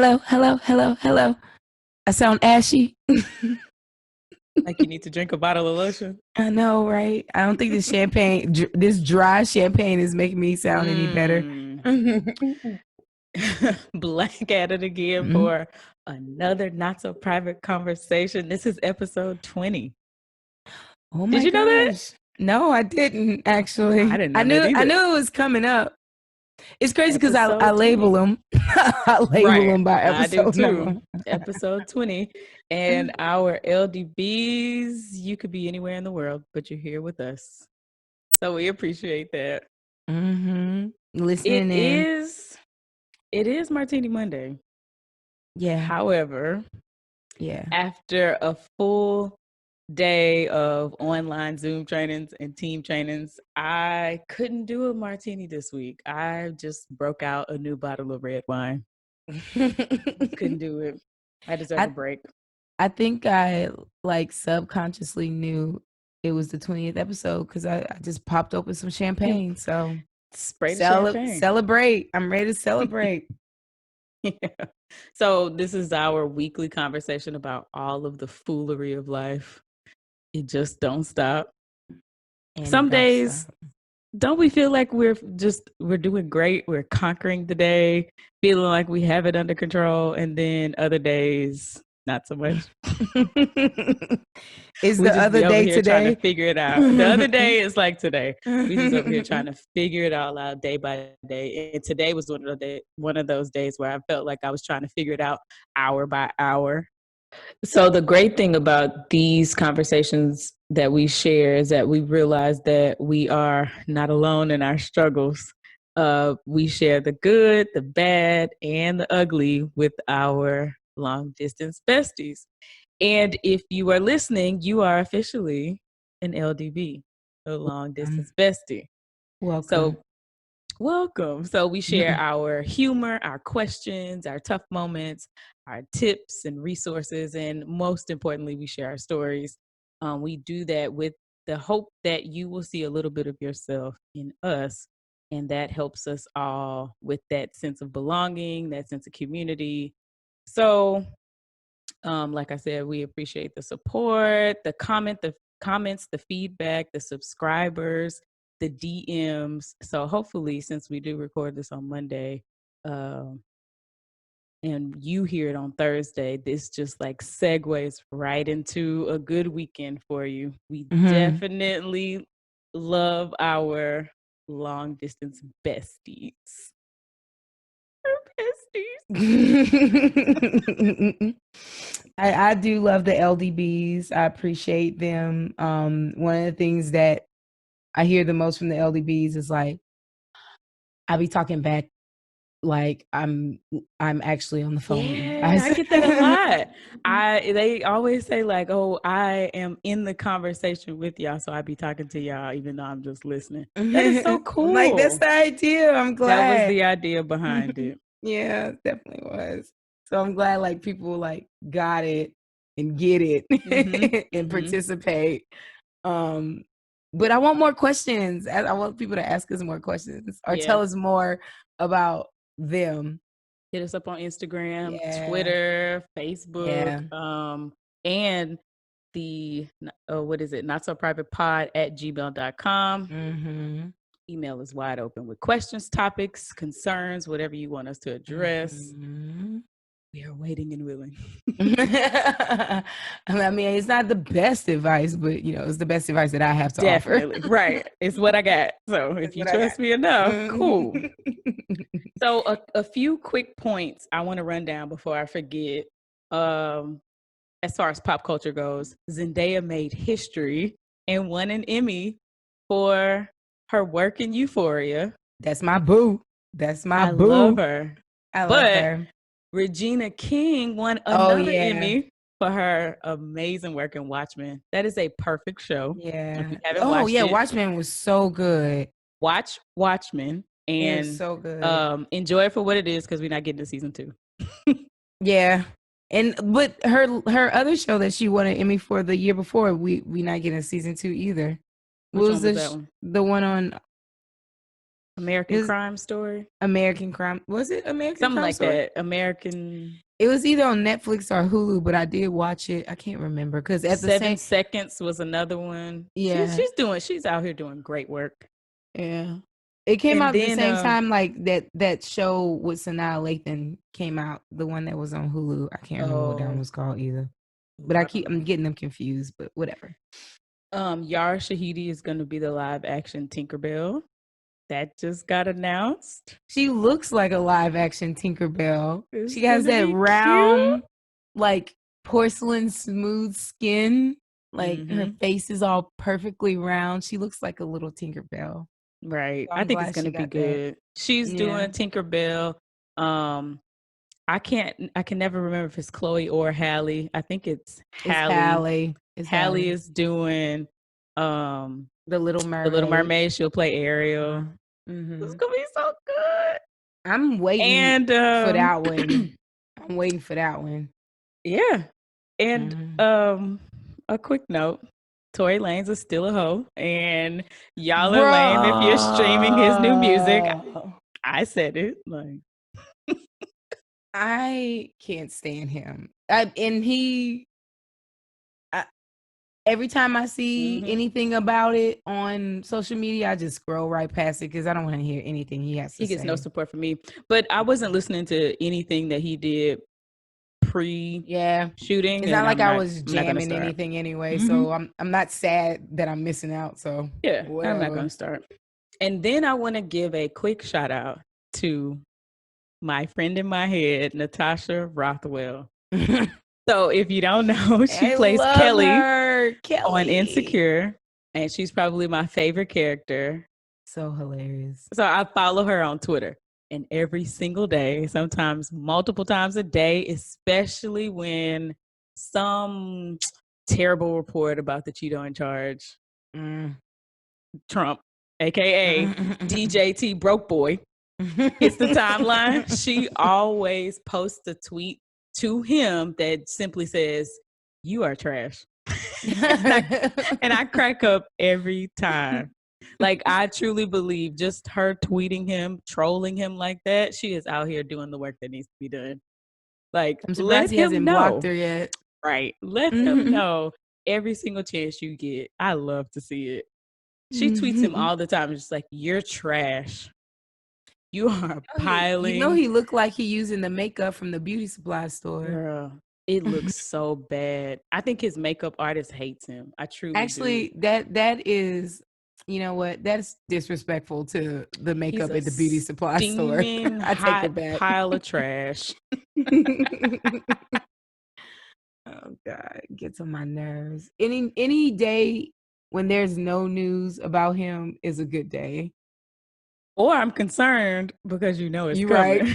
Hello, hello, hello, hello. I sound ashy. Like you need to drink a bottle of lotion. I know, right? I don't think this champagne, this dry champagne is making me sound any better. Black at it again for another not so private conversation. This is episode 20. Oh my Did you know that? No, I didn't actually. I didn't know that either. I knew it was coming up. It's crazy because I Episode label 20. them. I label them by I do episode too. number. Episode 20. And our LDBs, you could be anywhere in the world, but you're here with us. So we appreciate that. Listening in. It is Martini Monday. Yeah. However, after a full day of online Zoom trainings and team trainings, I couldn't do a martini this week. I just broke out a new bottle of red wine. Couldn't do it. I deserve a break. I think I subconsciously knew it was the 20th episode because I just popped open some champagne. So celebrate. I'm ready to celebrate. Yeah. So this is our weekly conversation about all of the foolery of life. It just don't stop. And some days, don't we feel like we're doing great? We're conquering the day, feeling like we have it under control. And then other days, not so much. Is the other day today? Trying to figure it out. The other day is like today. We just over here trying to figure it all out day by day. And today was one of those days where I felt like I was trying to figure it out hour by hour. So the great thing about these conversations that we share is that we realize that we are not alone in our struggles. We share the good, the bad, and the ugly with our long distance besties. And if you are listening, you are officially an LDB, a long distance bestie. Welcome. So welcome. So we share our humor, our questions, our tough moments, our tips and resources, and most importantly, we share our stories. We do that with the hope that you will see a little bit of yourself in us, and that helps us all with that sense of belonging, that sense of community. So, like I said, we appreciate the support, the comments, the feedback, the subscribers, the DMs. So hopefully, since we do record this on Monday, and you hear it on Thursday, this just like segues right into a good weekend for you. We definitely love our long distance besties. I do love the LDBs. I appreciate them. One of the things that I hear the most from the LDBs is like, I be talking back like I'm actually on the phone. Yeah, I get that a lot. They always say like, "Oh, I am in the conversation with y'all, so I be talking to y'all even though I'm just listening." That is so cool. Like that's the idea. I'm glad that was the idea behind it. Yeah, definitely was. So I'm glad like people like got it and get it and participate. But I want more questions. I want people to ask us more questions or tell us more about them. Hit us up on Instagram, Twitter, Facebook, and the what is it? Not so private pod at gmail.com. Email is wide open with questions, topics, concerns, whatever you want us to address. We are waiting and willing. I mean, it's not the best advice, but you know, it's the best advice that I have to offer. Right. It's what I got. So if you trust me enough, cool. So a few quick points I want to run down before I forget. As far as pop culture goes, Zendaya made history and won an Emmy for her work in Euphoria. That's my boo. I love her. I love her. Regina King won another Emmy for her amazing work in Watchmen. That is a perfect show. Yeah. If you haven't watched it, Watchmen was so good. Watch Watchmen and so good. Enjoy it for what it is because we're not getting to season 2. Yeah. But her other show that she won an Emmy for the year before, we not getting a season 2 either. Which one was that one? The one on American Crime Story. American Crime. Was it American Something Crime like Story? that. American. It was either on Netflix or Hulu, but I did watch it. I can't remember because at the 7 same. Seconds was another one. Yeah. She's out here doing great work. Yeah. It came And out at the then, same time like that show with Sanaa Lathan came out, the one that was on Hulu. I can't remember what that one was called either. But I'm getting them confused, but whatever. Yara Shahidi is going to be the live action Tinkerbell. That just got announced. She looks like a live action Tinkerbell. It's She has that round, cute. like porcelain smooth skin. Like her face is all perfectly round. She looks like a little Tinkerbell. Right. So I think it's going to be good. She's doing Tinkerbell. I can never remember if it's Chloe or Halle. I think it's Halle. Halle is doing The Little Mermaid. The Little Mermaid. She'll play Ariel. It's gonna be so good. I'm waiting for that one. I'm waiting for that one. Yeah. And a quick note. Tory Lanez is still a hoe, and y'all are lame if you're streaming his new music. I said it. Like, I can't stand him. Every time I see anything about it on social media, I just scroll right past it because I don't want to hear anything he has to say. He gets no support from me. But I wasn't listening to anything that he did pre-shooting. It's not like I was jamming anything anyway, so I'm not sad that I'm missing out. So yeah, whatever. I'm not going to start. And then I want to give a quick shout out to my friend in my head, Natasha Rothwell. So if you don't know, she plays Kelly on Insecure, and she's probably my favorite character. So hilarious. So I follow her on Twitter, and every single day, sometimes multiple times a day, especially when some terrible report about the Cheeto in charge, Trump, aka DJT Broke Boy, hits the timeline, she always posts a tweet to him that simply says, "You are trash." and I crack up every time. Like, I truly believe just her tweeting him, trolling him like that, she is out here doing the work that needs to be done. Like, I'm surprised he hasn't blocked her yet. Right. Let him know every single chance you get. I love to see it. She tweets him all the time. It's just like, "You're trash. You are piling." You know, he looked like he using the makeup from the beauty supply store. Girl, it looks so bad. I think his makeup artist hates him. I truly do. That is, you know what? That's disrespectful to the makeup at the beauty supply store. I take it back. Pile of trash. Oh God, it gets on my nerves. Any day when there's no news about him is a good day. Or I'm concerned because it's coming. Right.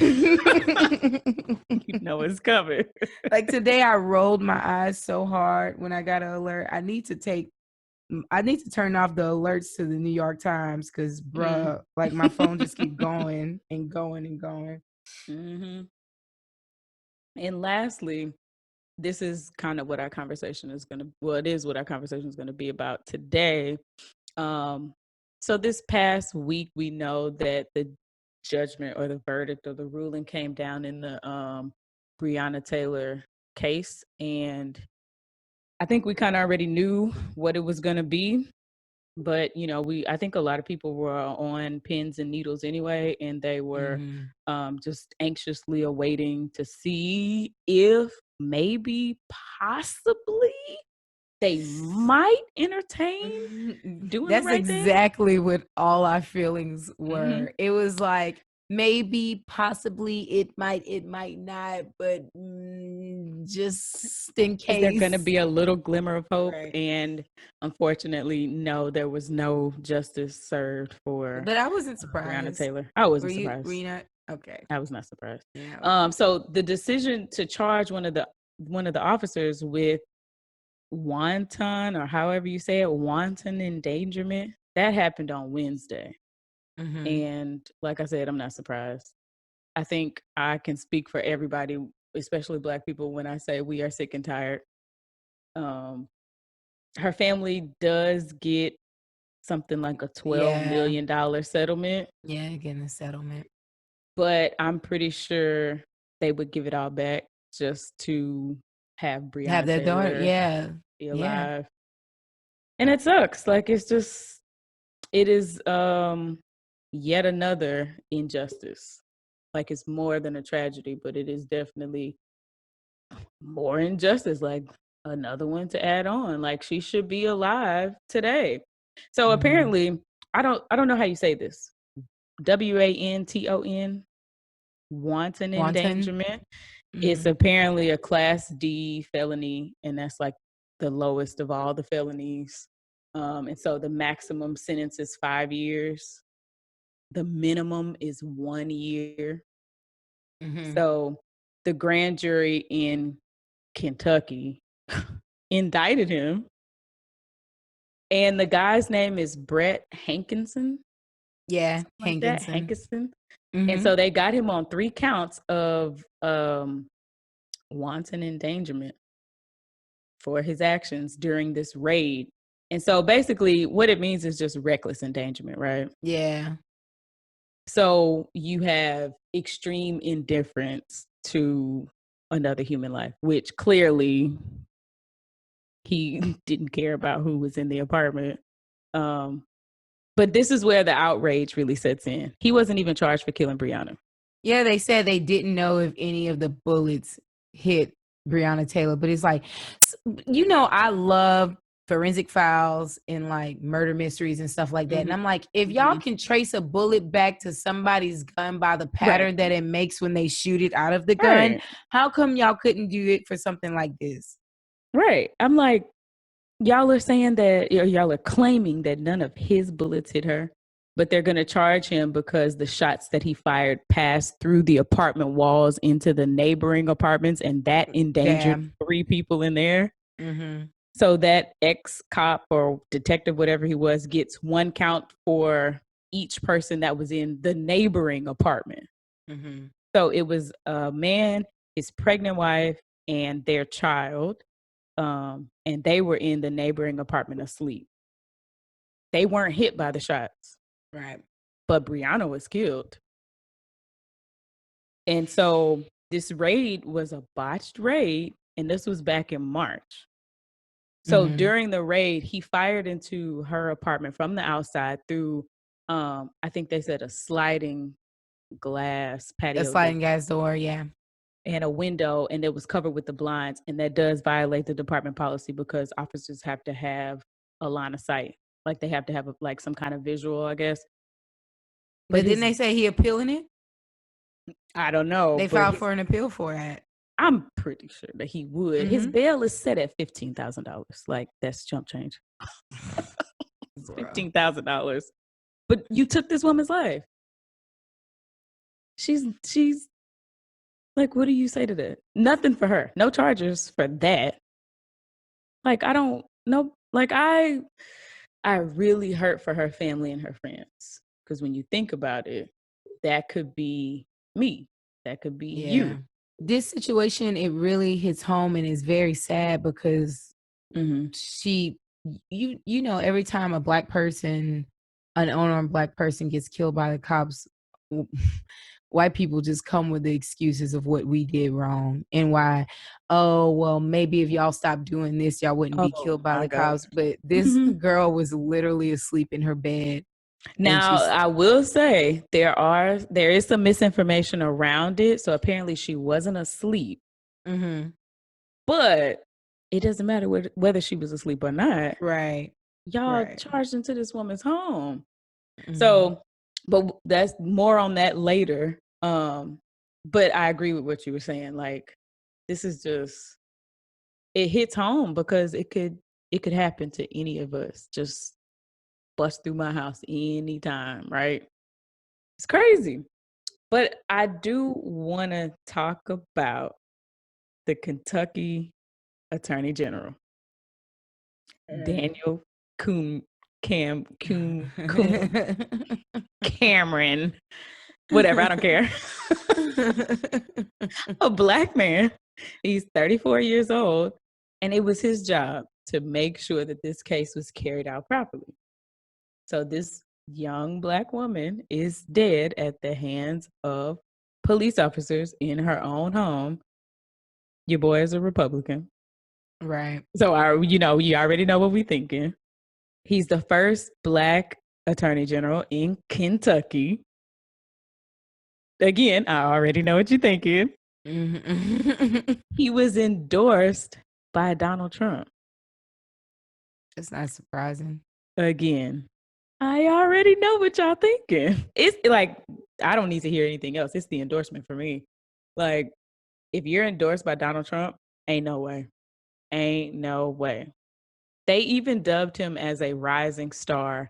You know it's coming. Like today, I rolled my eyes so hard when I got an alert. I need to turn off the alerts to the New York Times because, bruh, like my phone just keep going and going and going. And lastly, this is kind of what our conversation is going to, it is what our conversation is going to be about today. So this past week, we know that the judgment or the verdict or the ruling came down in the Breonna Taylor case. And I think we kind of already knew what it was going to be. But, I think a lot of people were on pins and needles anyway, and they were just anxiously awaiting to see if maybe, possibly, they might entertain doing the right thing. That's exactly what all our feelings were. It was like, maybe, possibly, it might not, but just in case. Is there going to be a little glimmer of hope? Right. And unfortunately, no, there was no justice served for. But I wasn't surprised. Breonna Taylor. I wasn't surprised. Were you not? Okay. I was not surprised. Yeah. So the decision to charge one of the officers with wanton, or however you say it, wanton endangerment, that happened on Wednesday. And like I said, I'm not surprised. I think I can speak for everybody, especially Black people, when I say we are sick and tired. Her family does get something like a $12 million settlement. Yeah, getting a settlement. But I'm pretty sure they would give it all back just to have Breonna their daughter. Taylor be alive. And it sucks. Like, it is yet another injustice. Like, it's more than a tragedy, but it is definitely more injustice. Like, another one to add on. Like, she should be alive today. So apparently, I don't know how you say this. WANTON, wanton endangerment. It's apparently a Class D felony, and that's like the lowest of all the felonies. And so the maximum sentence is 5 years. The minimum is 1 year. So the grand jury in Kentucky indicted him. And the guy's name is Brett Hankinson. Yeah, like Hankinson. And so they got him on 3 counts of wanton endangerment for his actions during this raid. And so basically what it means is just reckless endangerment, right? Yeah. So you have extreme indifference to another human life, which clearly he didn't care about who was in the apartment. But this is where the outrage really sets in. He wasn't even charged for killing Breonna. Yeah, they said they didn't know if any of the bullets hit Breonna Taylor, but it's like, I love forensic files and like murder mysteries and stuff like that. And I'm like, if y'all can trace a bullet back to somebody's gun by the pattern that it makes when they shoot it out of the gun, how come y'all couldn't do it for something like this? Right. I'm like, y'all are saying that, y'all are claiming that none of his bullets hit her, but they're going to charge him because the shots that he fired passed through the apartment walls into the neighboring apartments, and that endangered 3 people in there. So that ex-cop or detective, whatever he was, gets 1 count for each person that was in the neighboring apartment. So it was a man, his pregnant wife, and their child. And they were in the neighboring apartment asleep. They weren't hit by the shots. Right. But Breonna was killed. And so this raid was a botched raid, and this was back in March. So during the raid, he fired into her apartment from the outside through, I think they said a sliding glass patio. A sliding glass door, yeah. And a window, and it was covered with the blinds, and that does violate the department policy because officers have to have a line of sight. Like, they have to have like some kind of visual, I guess. But didn't they say he appealing it? I don't know. They filed for an appeal for that. I'm pretty sure that he would. His bail is set at $15,000. Like, that's chump change. $15,000. But you took this woman's life. She's like, what do you say to that? Nothing for her. No charges for that. Like, I don't know. Like, I really hurt for her family and her friends. Because when you think about it, that could be me. That could be you. This situation, it really hits home and is very sad because she, every time a Black person, an unarmed Black person gets killed by the cops, white people just come with the excuses of what we did wrong and why, maybe if y'all stopped doing this, y'all wouldn't be killed by the cops. But this girl was literally asleep in her bed. Now, I will say there is some misinformation around it. So apparently she wasn't asleep. But it doesn't matter whether she was asleep or not. Right. Y'all charged into this woman's home. So, but that's more on that later. But I agree with what you were saying. Like, this is just, it hits home because it could happen to any of us. Just bust through my house anytime, right? It's crazy. But I do want to talk about the Kentucky Attorney General, Daniel Cameron, whatever, I don't care. A Black man. He's 34 years old, and it was his job to make sure that this case was carried out properly. So this young Black woman is dead at the hands of police officers in her own home. Your boy is a Republican. Right. So you already know what we're thinking. He's the first Black attorney general in Kentucky. Again, I already know what you're thinking. He was endorsed by Donald Trump. It's not surprising. Again, I already know what y'all thinking. It's like, I don't need to hear anything else. It's the endorsement for me. Like, if you're endorsed by Donald Trump, ain't no way. Ain't no way. They even dubbed him as a rising star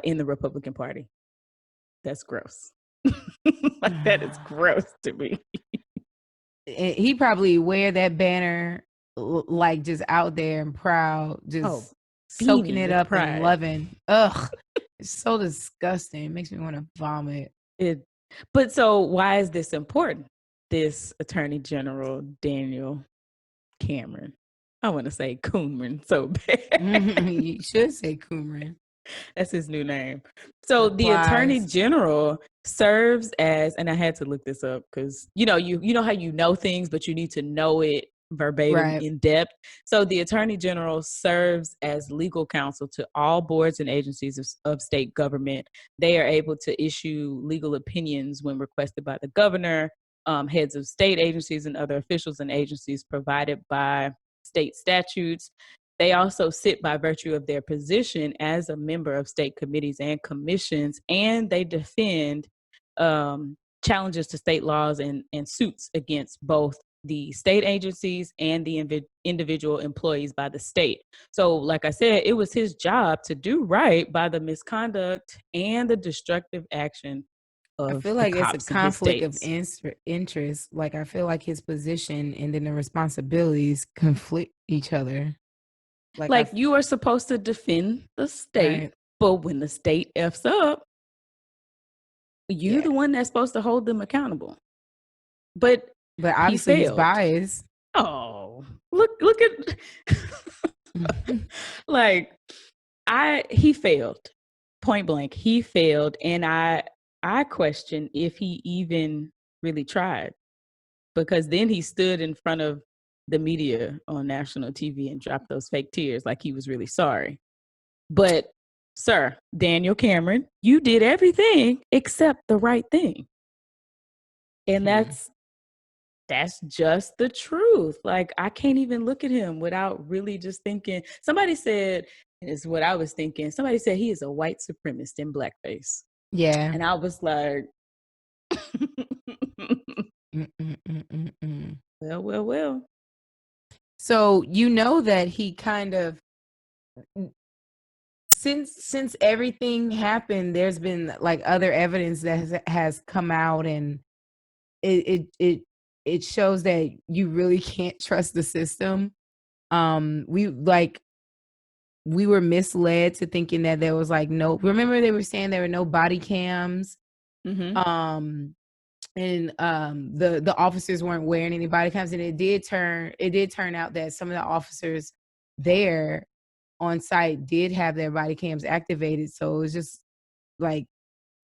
in the Republican Party. That's gross. Like, that is gross to me. He probably wear that banner like just out there and proud, just soaking it up and loving. Ugh, it's so disgusting. It makes me want to vomit. But so why is this important? This Attorney General Daniel Cameron. I want to say Coomran so bad. You should say Coomran. That's his new name. So the Attorney General serves as, and I had to look this up because you know how you know things, but you need to know it verbatim in depth. So the Attorney General serves as legal counsel to all boards and agencies of state government. They are able to issue legal opinions when requested by the governor, heads of state agencies, and other officials and agencies provided by state statutes. They also sit by virtue of their position as a member of state committees and commissions, and they defend challenges to state laws and suits against both the state agencies and the individual employees by the state. So, like I said, it was his job to do right by the misconduct and the destructive action of I feel like the it's a cops conflict of states. interest. Like, I feel like his position and then the responsibilities conflict each other. Like you are supposed to defend the state, but when the state F's up, you're the one that's supposed to hold them accountable. But obviously he's biased. Oh, look at like he failed. Point blank, he failed, and I question if he even really tried, because then he stood in front of the media on national TV and dropped those fake tears like he was really sorry. But sir, Daniel Cameron, you did everything except the right thing. And that's just the truth. Like, I can't even look at him without really just thinking. Somebody said, and it's what I was thinking, somebody said he is a white supremacist in blackface. Yeah. And I was like, well. So you know that he kind of, since everything happened, there's been like other evidence that has come out, and it shows that you really can't trust the system. We were misled to thinking that there was like no. Remember, they were saying there were no body cams. Mm-hmm. And the officers weren't wearing any body cams, and it did turn out that some of the officers there on site did have their body cams activated. So it was just like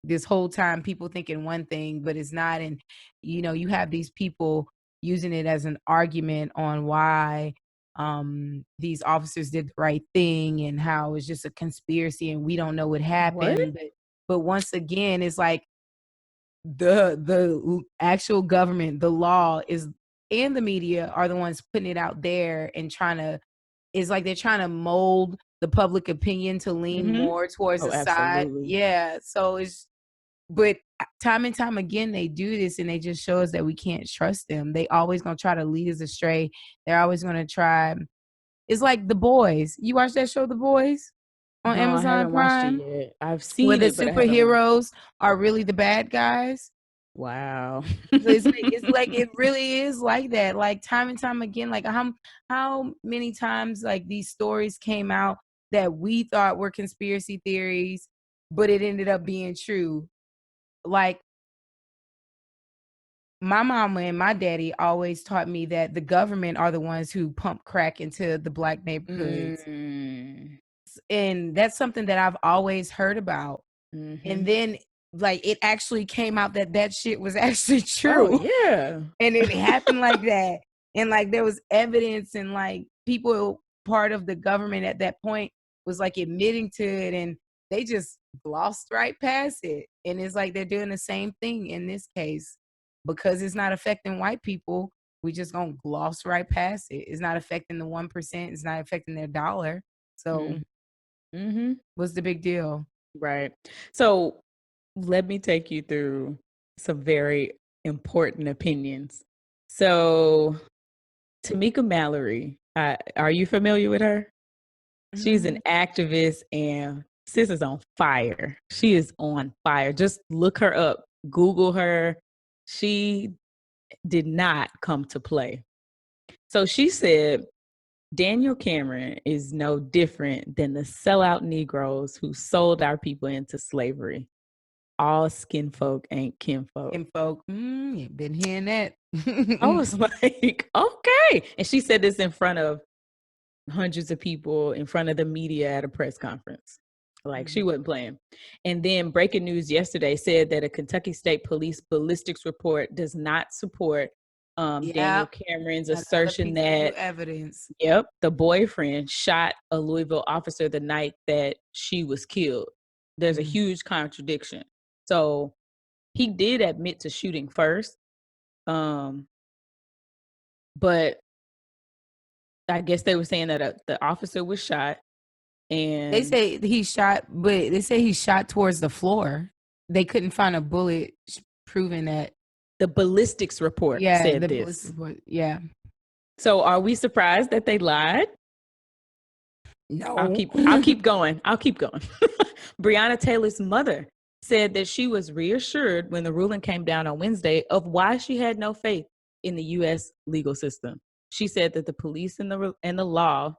this whole time people thinking one thing, but it's not. And you have these people using it as an argument on why these officers did the right thing and how it's just a conspiracy and we don't know what happened. But once again, it's like the actual government, the law is, and the media are the ones putting it out there and it's like they're trying to mold the public opinion to lean more towards the side. Yeah. So but time and time again, they do this and they just show us that we can't trust them. They always going to try to lead us astray. They're always going to try. It's like The Boys. You watch that show, The Boys? On Amazon I haven't Prime? watched it yet. I've seen where the it, but superheroes are really the bad guys. Wow. It's like it really is like that. Like time and time again, like how many times like these stories came out that we thought were conspiracy theories, but it ended up being true. Like my mama and my daddy always taught me that the government are the ones who pump crack into the Black neighborhoods. And that's something that I've always heard about. And Mm-hmm. then like it actually came out that that shit was actually Oh, true. yeah. And it happened like that. And like there was evidence, and like people part of the government at that point was like admitting to it, and they just glossed right past it. And it's like they're doing the same thing in this case. Because it's not affecting white people, we just gonna gloss right past it. It's not affecting the 1%, it's not affecting their dollar. So Mm-hmm. what's the big deal? Right. So let me take you through some very important opinions. So Tamika Mallory, are you familiar with her? She's an activist, and sis is on fire. She is on fire. Just look her up, Google her. She did not come to play. So she said Daniel Cameron is no different than the sellout Negroes who sold our people into slavery. All skin folk ain't kinfolk. Kinfolk, you been hearing that. I was like, okay. And she said this in front of hundreds of people, in front of the media at a press conference. Like she wasn't playing. And then breaking news yesterday said that a Kentucky State Police ballistics report does not support Daniel Cameron's Another assertion piece of new that, evidence. yep, the boyfriend shot a Louisville officer the night that she was killed. There's a huge contradiction. So he did admit to shooting first. But I guess they were saying that the officer was shot, and They say he shot, but they say he shot towards the floor. They couldn't find a bullet proving that. the ballistics report Yeah, said the this. ballistic bullet. Yeah. So are we surprised that they lied? I'll No. keep going. I'll keep going. Breonna Taylor's mother said that she was reassured when the ruling came down on Wednesday of why she had no faith in the US legal system. She said that the police and the law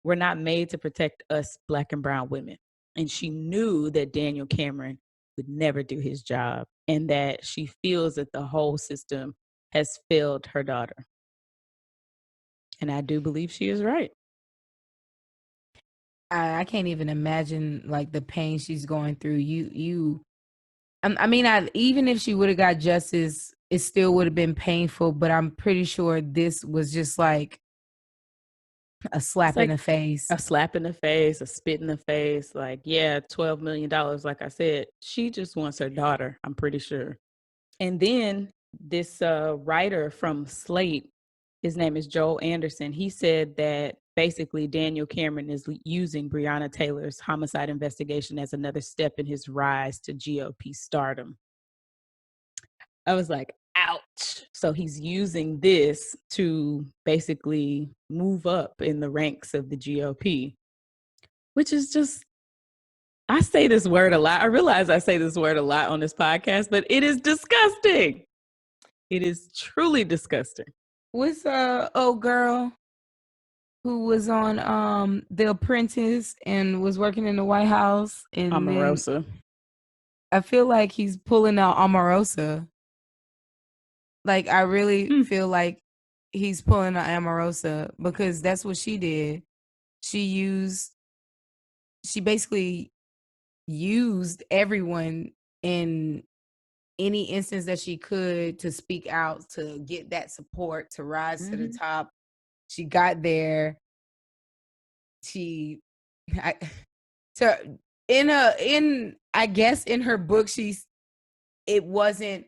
were not made to protect us Black and brown women. And she knew that Daniel Cameron would never do his job, and that she feels that the whole system has failed her daughter. And I do believe she is right. I can't even imagine like the pain she's going through. I mean, even if she would have got justice, it still would have been painful. But I'm pretty sure this was just like a It's slap in like the face. a slap in the face, a spit in the face. Like, yeah, $12 million. Like I said, she just wants her daughter, I'm pretty sure. And then this writer from Slate, his name is Joel Anderson. He said that basically Daniel Cameron is using Breonna Taylor's homicide investigation as another step in his rise to GOP stardom. I was like, ouch. So he's using this to basically move up in the ranks of the GOP, which is just, I say this word a lot. I realize I say this word a lot on this podcast, but it is disgusting. It is truly disgusting. What's old girl who was on The Apprentice and was working in the White House, and then Omarosa. I feel like he's pulling out Omarosa. Like I really feel like he's pulling out Omarosa because that's what she did. She basically used everyone in any instance that she could to speak out, to get that support, to rise to the top. She got there. She I, to in I guess in her book it wasn't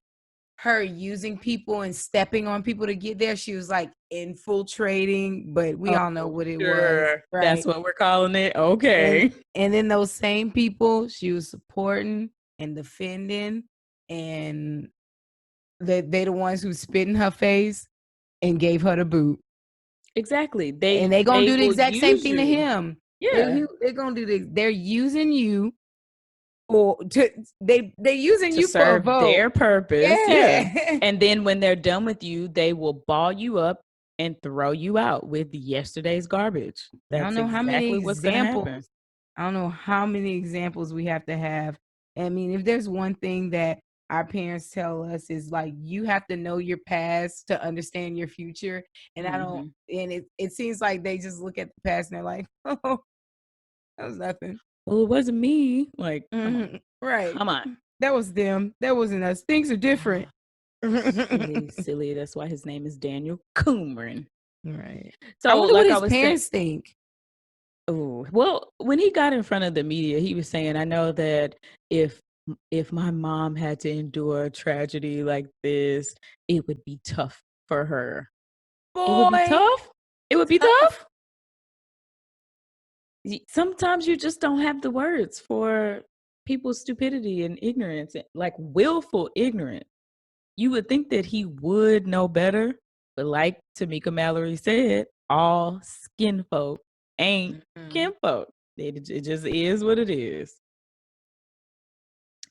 her using people and stepping on people to get there. She was like infiltrating, but we all know what it was, right? That's what we're calling it. Okay. And then those same people she was supporting and defending, and they the ones who spit in her face and gave her the boot. Exactly. And they gonna do the will exact same use thing to you. him. Yeah. They're gonna do they're using you for they using To you for a serve vote. their purpose. Yeah. Yeah. And then when they're done with you, they will ball you up and throw you out with yesterday's garbage. I don't That's know how many exactly what's going to examples. happen. I don't know how many examples we have to have. I mean, if there's one thing that our parents tell us is like you have to know your past to understand your future. And I don't, and it seems like they just look at the past and they're like, oh, That was nothing. Well, it wasn't me. Like, come on. Right. Come on. That was them. That wasn't us. Things are different. Silly. That's why his name is Daniel Coomran. Right. So, I wonder like what I his was saying, parents think. oh, well, when he got in front of the media, he was saying, I know that if my mom had to endure a tragedy like this, it would be tough for her. It would be Boy, tough. It would be tough. tough. Sometimes you just don't have the words for people's stupidity and ignorance, like willful ignorance. You would think that he would know better, but like Tamika Mallory said, all skin folk ain't kinfolk. It just is what it is.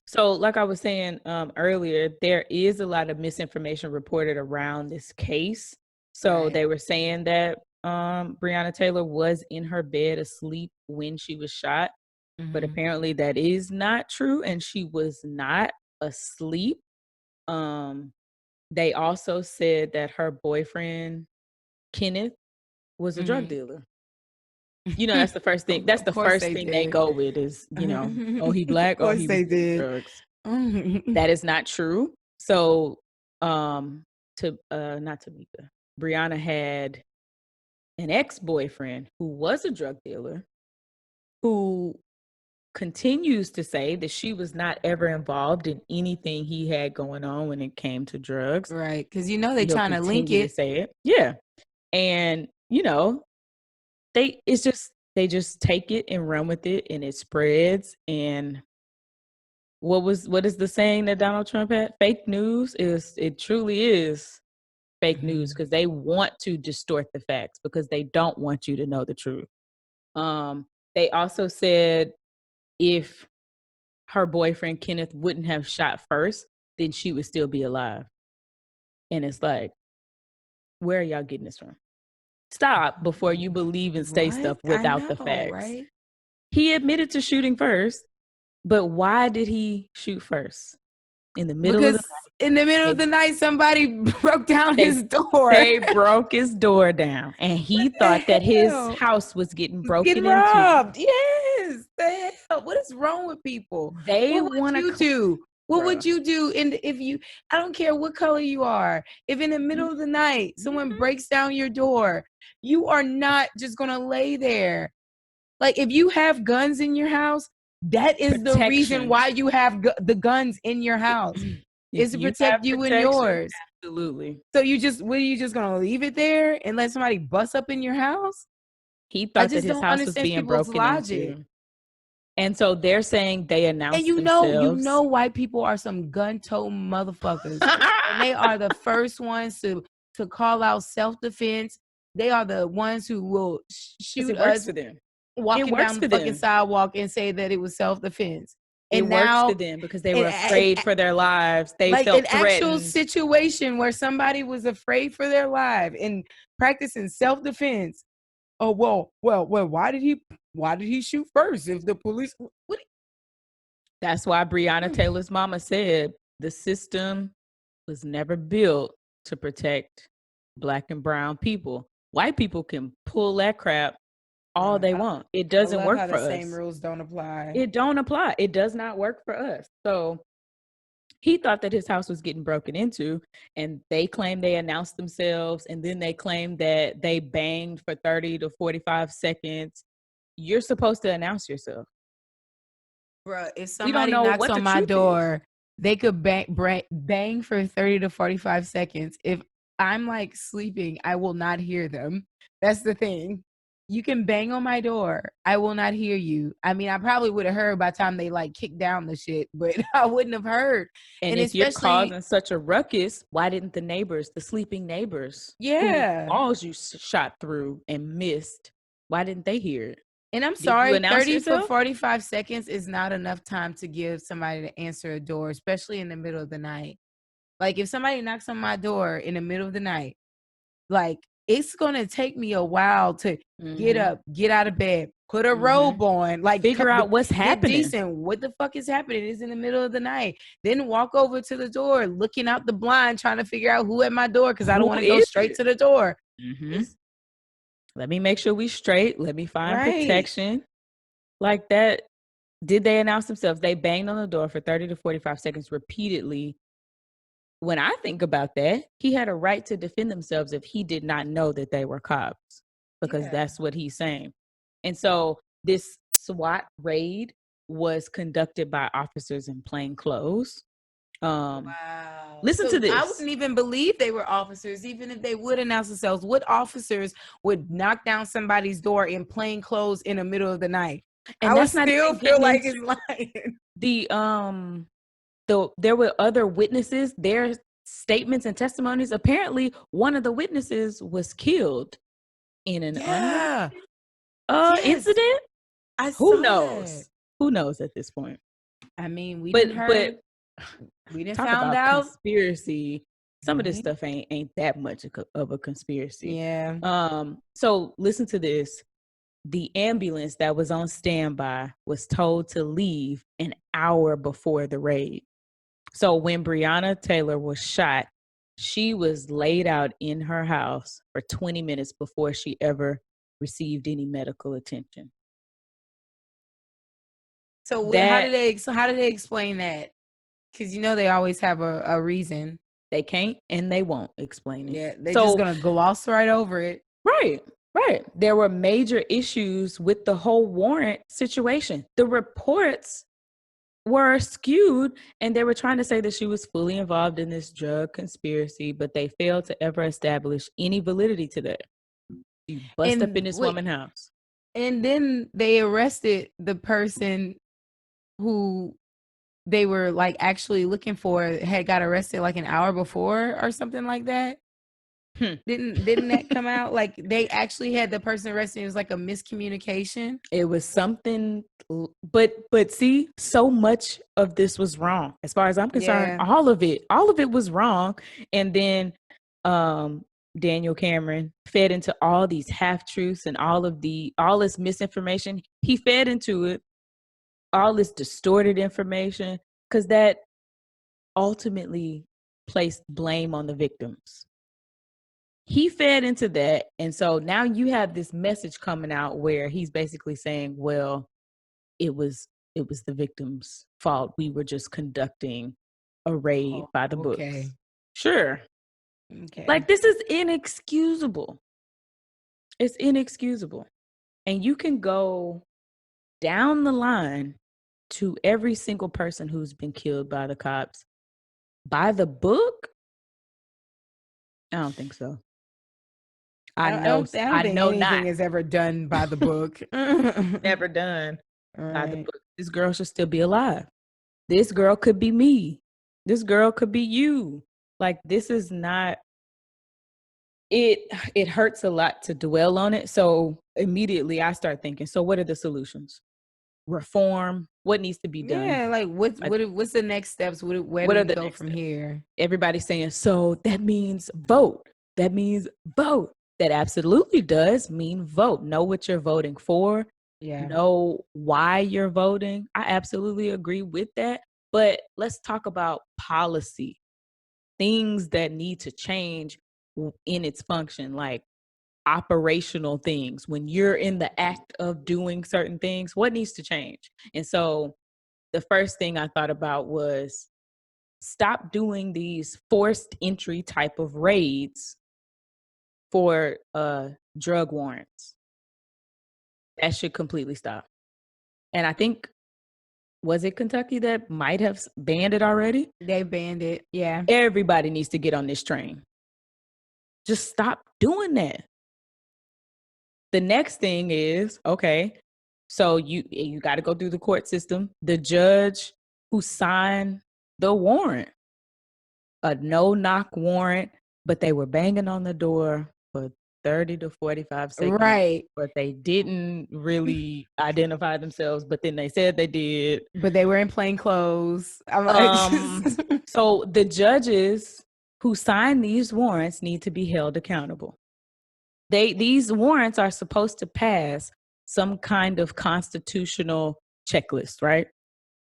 So, like I was saying earlier, there is a lot of misinformation reported around this case. So they were saying that Breonna Taylor was in her bed asleep when she was shot, but apparently that is not true, and she was not asleep. They also said that her boyfriend Kenneth was a drug dealer. You know, that's the first thing. That's the first thing they go with is, you know, oh, he black, oh, he was doing drugs. That is not true. So, not Tamika, Breonna had an ex-boyfriend who was a drug dealer, who continues to say that she was not ever involved in anything he had going on when it came to drugs. Right, because you know they're trying to link it. To say it, yeah, and you know they just take it and run with it, and it spreads. And what is the saying that Donald Trump had? Fake news it truly is fake news, because they want to distort the facts because they don't want you to know the truth. They also said if her boyfriend Kenneth wouldn't have shot first, then she would still be alive. And it's like, where are y'all getting this from? Stop before you believe and say stuff without the facts. Right? He admitted to shooting first, but why did he shoot first? In the middle of the night. In the middle of the night, somebody broke down his door. They broke his door down, and he thought that his house was getting broken robbed. Into. Yes, the hell. What is wrong with people? They want to do. What would you do if you, I don't care what color you are, if in the middle of the night someone breaks down your door, you are not just going to lay there. Like if you have guns in your house, that is the reason why you have the guns in your house. Is to protect you and yours. Absolutely. So you just going to leave it there and let somebody bust up in your house? He thought that his house was being broken into. And so they're saying they announced themselves. And you know white people are some gun-toting motherfuckers. And they are the first ones to call out self-defense. They are the ones who will shoot us walking down the fucking sidewalk and say that it was self-defense. And works for them because they were afraid for their lives. They like felt an threatened. Actual situation where somebody was afraid for their life and practicing self-defense. Oh well, why did he shoot first if the police? That's why Breonna Taylor's mama said the system was never built to protect Black and brown people. White people can pull that crap all they want. It doesn't work for us. The same rules don't apply. It don't apply. It does not work for us. So he thought that his house was getting broken into, and they claimed they announced themselves, and then they claimed that they banged for 30 to 45 seconds. You're supposed to announce yourself. Bruh, if somebody knocks on my door, they could bang for 30 to 45 seconds. If I'm like sleeping, I will not hear them. That's the thing. You can bang on my door. I will not hear you. I mean, I probably would have heard by the time they like kicked down the shit, but I wouldn't have heard. And if you're causing such a ruckus, why didn't the neighbors, the sleeping neighbors, who walls you shot through and missed, why didn't they hear it? And I'm sorry, 30 to 45 seconds is not enough time to give somebody to answer a door, especially in the middle of the night. Like if somebody knocks on my door in the middle of the night, like it's going to take me a while to get up, get out of bed, put a robe on, like figure out what's happening. Decent. What the fuck is happening? It's in the middle of the night. Then walk over to the door, looking out the blind, trying to figure out who at my door because I don't want to go straight to the door. Let me make sure we straight. Let me find protection. Like that. Did they announce themselves? They banged on the door for 30 to 45 seconds repeatedly. When I think about that, he had a right to defend themselves if he did not know that they were cops, because that's what he's saying. And so this SWAT raid was conducted by officers in plain clothes. Wow. Listen to this. I wouldn't even believe they were officers, even if they would announce themselves. What officers would knock down somebody's door in plain clothes in the middle of the night? And I would that's not still even feel getting like into it's lying. there were other witnesses, their statements and testimonies. Apparently, one of the witnesses was killed in an incident. Who knows? Who knows at this point? I mean, we didn't heard. We didn't talk found about out conspiracy. Some of this stuff ain't that much of a conspiracy. Yeah. So listen to this. The ambulance that was on standby was told to leave an hour before the raid. So when Breonna Taylor was shot, she was laid out in her house for 20 minutes before she ever received any medical attention. So how do they explain that? Because they always have a reason. They can't and they won't explain it. Yeah, they're just gonna gloss right over it. Right. There were major issues with the whole warrant situation. The reports were skewed, and they were trying to say that she was fully involved in this drug conspiracy, but they failed to ever establish any validity to that. She bust up in this woman's house. And then they arrested the person who they were like actually looking for, had got arrested like an hour before or something like that. Didn't that come out? Like they actually had the person arrested. It was like a miscommunication. It was something, but see, so much of this was wrong. As far as I'm concerned, all of it was wrong. And then Daniel Cameron fed into all these half-truths and all this misinformation. He fed into it, all this distorted information, because that ultimately placed blame on the victims. He fed into that. And so now you have this message coming out where he's basically saying, well, it was the victim's fault. We were just conducting a raid by the books. Sure. Okay. Like, this is inexcusable. It's inexcusable. And you can go down the line to every single person who's been killed by the cops. By the book? I don't think so. I don't think anything is ever done by the book. Never done by the book. This girl should still be alive. This girl could be me. This girl could be you. Like, this is not. It hurts a lot to dwell on it. So immediately I start thinking, so what are the solutions? Reform? What needs to be done? Yeah, like what's the next steps? Where do we go from here? Everybody's saying, so that means vote. That means vote. That absolutely does mean vote. Know what you're voting for. Yeah. Know why you're voting. I absolutely agree with that. But let's talk about policy. Things that need to change in its function, like operational things. When you're in the act of doing certain things, what needs to change? And so the first thing I thought about was stop doing these forced entry type of raids for drug warrants. That should completely stop. And I think, was it Kentucky that might have banned it already? They banned it, yeah. Everybody needs to get on this train. Just stop doing that. The next thing is, okay, so you got to go through the court system. The judge who signed the warrant, a no-knock warrant, but they were banging on the door for 30 to 45 seconds. Right. But they didn't really identify themselves, but then they said they did. But they were in plain clothes. So the judges who signed these warrants need to be held accountable. These warrants are supposed to pass some kind of constitutional checklist, right?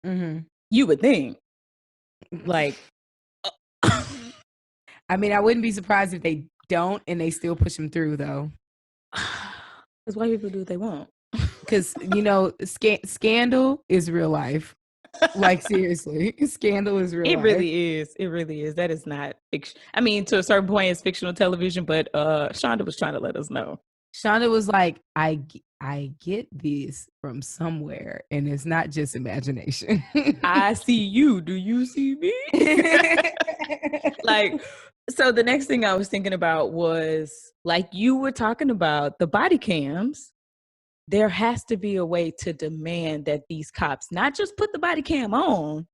Mm-hmm. You would think. Like, I mean, I wouldn't be surprised if they don't and they still push them through, though. That's why people do what they want. because scandal is real life. Like, seriously, scandal is real life. Really is. It really is. That is not fiction. I mean, to a certain point, it's fictional television, but Shonda was trying to let us know. Shonda was like, I get this from somewhere, and it's not just imagination. I see you. Do you see me? Like, so the next thing I was thinking about was, like you were talking about, the body cams. There has to be a way to demand that these cops not just put the body cam on,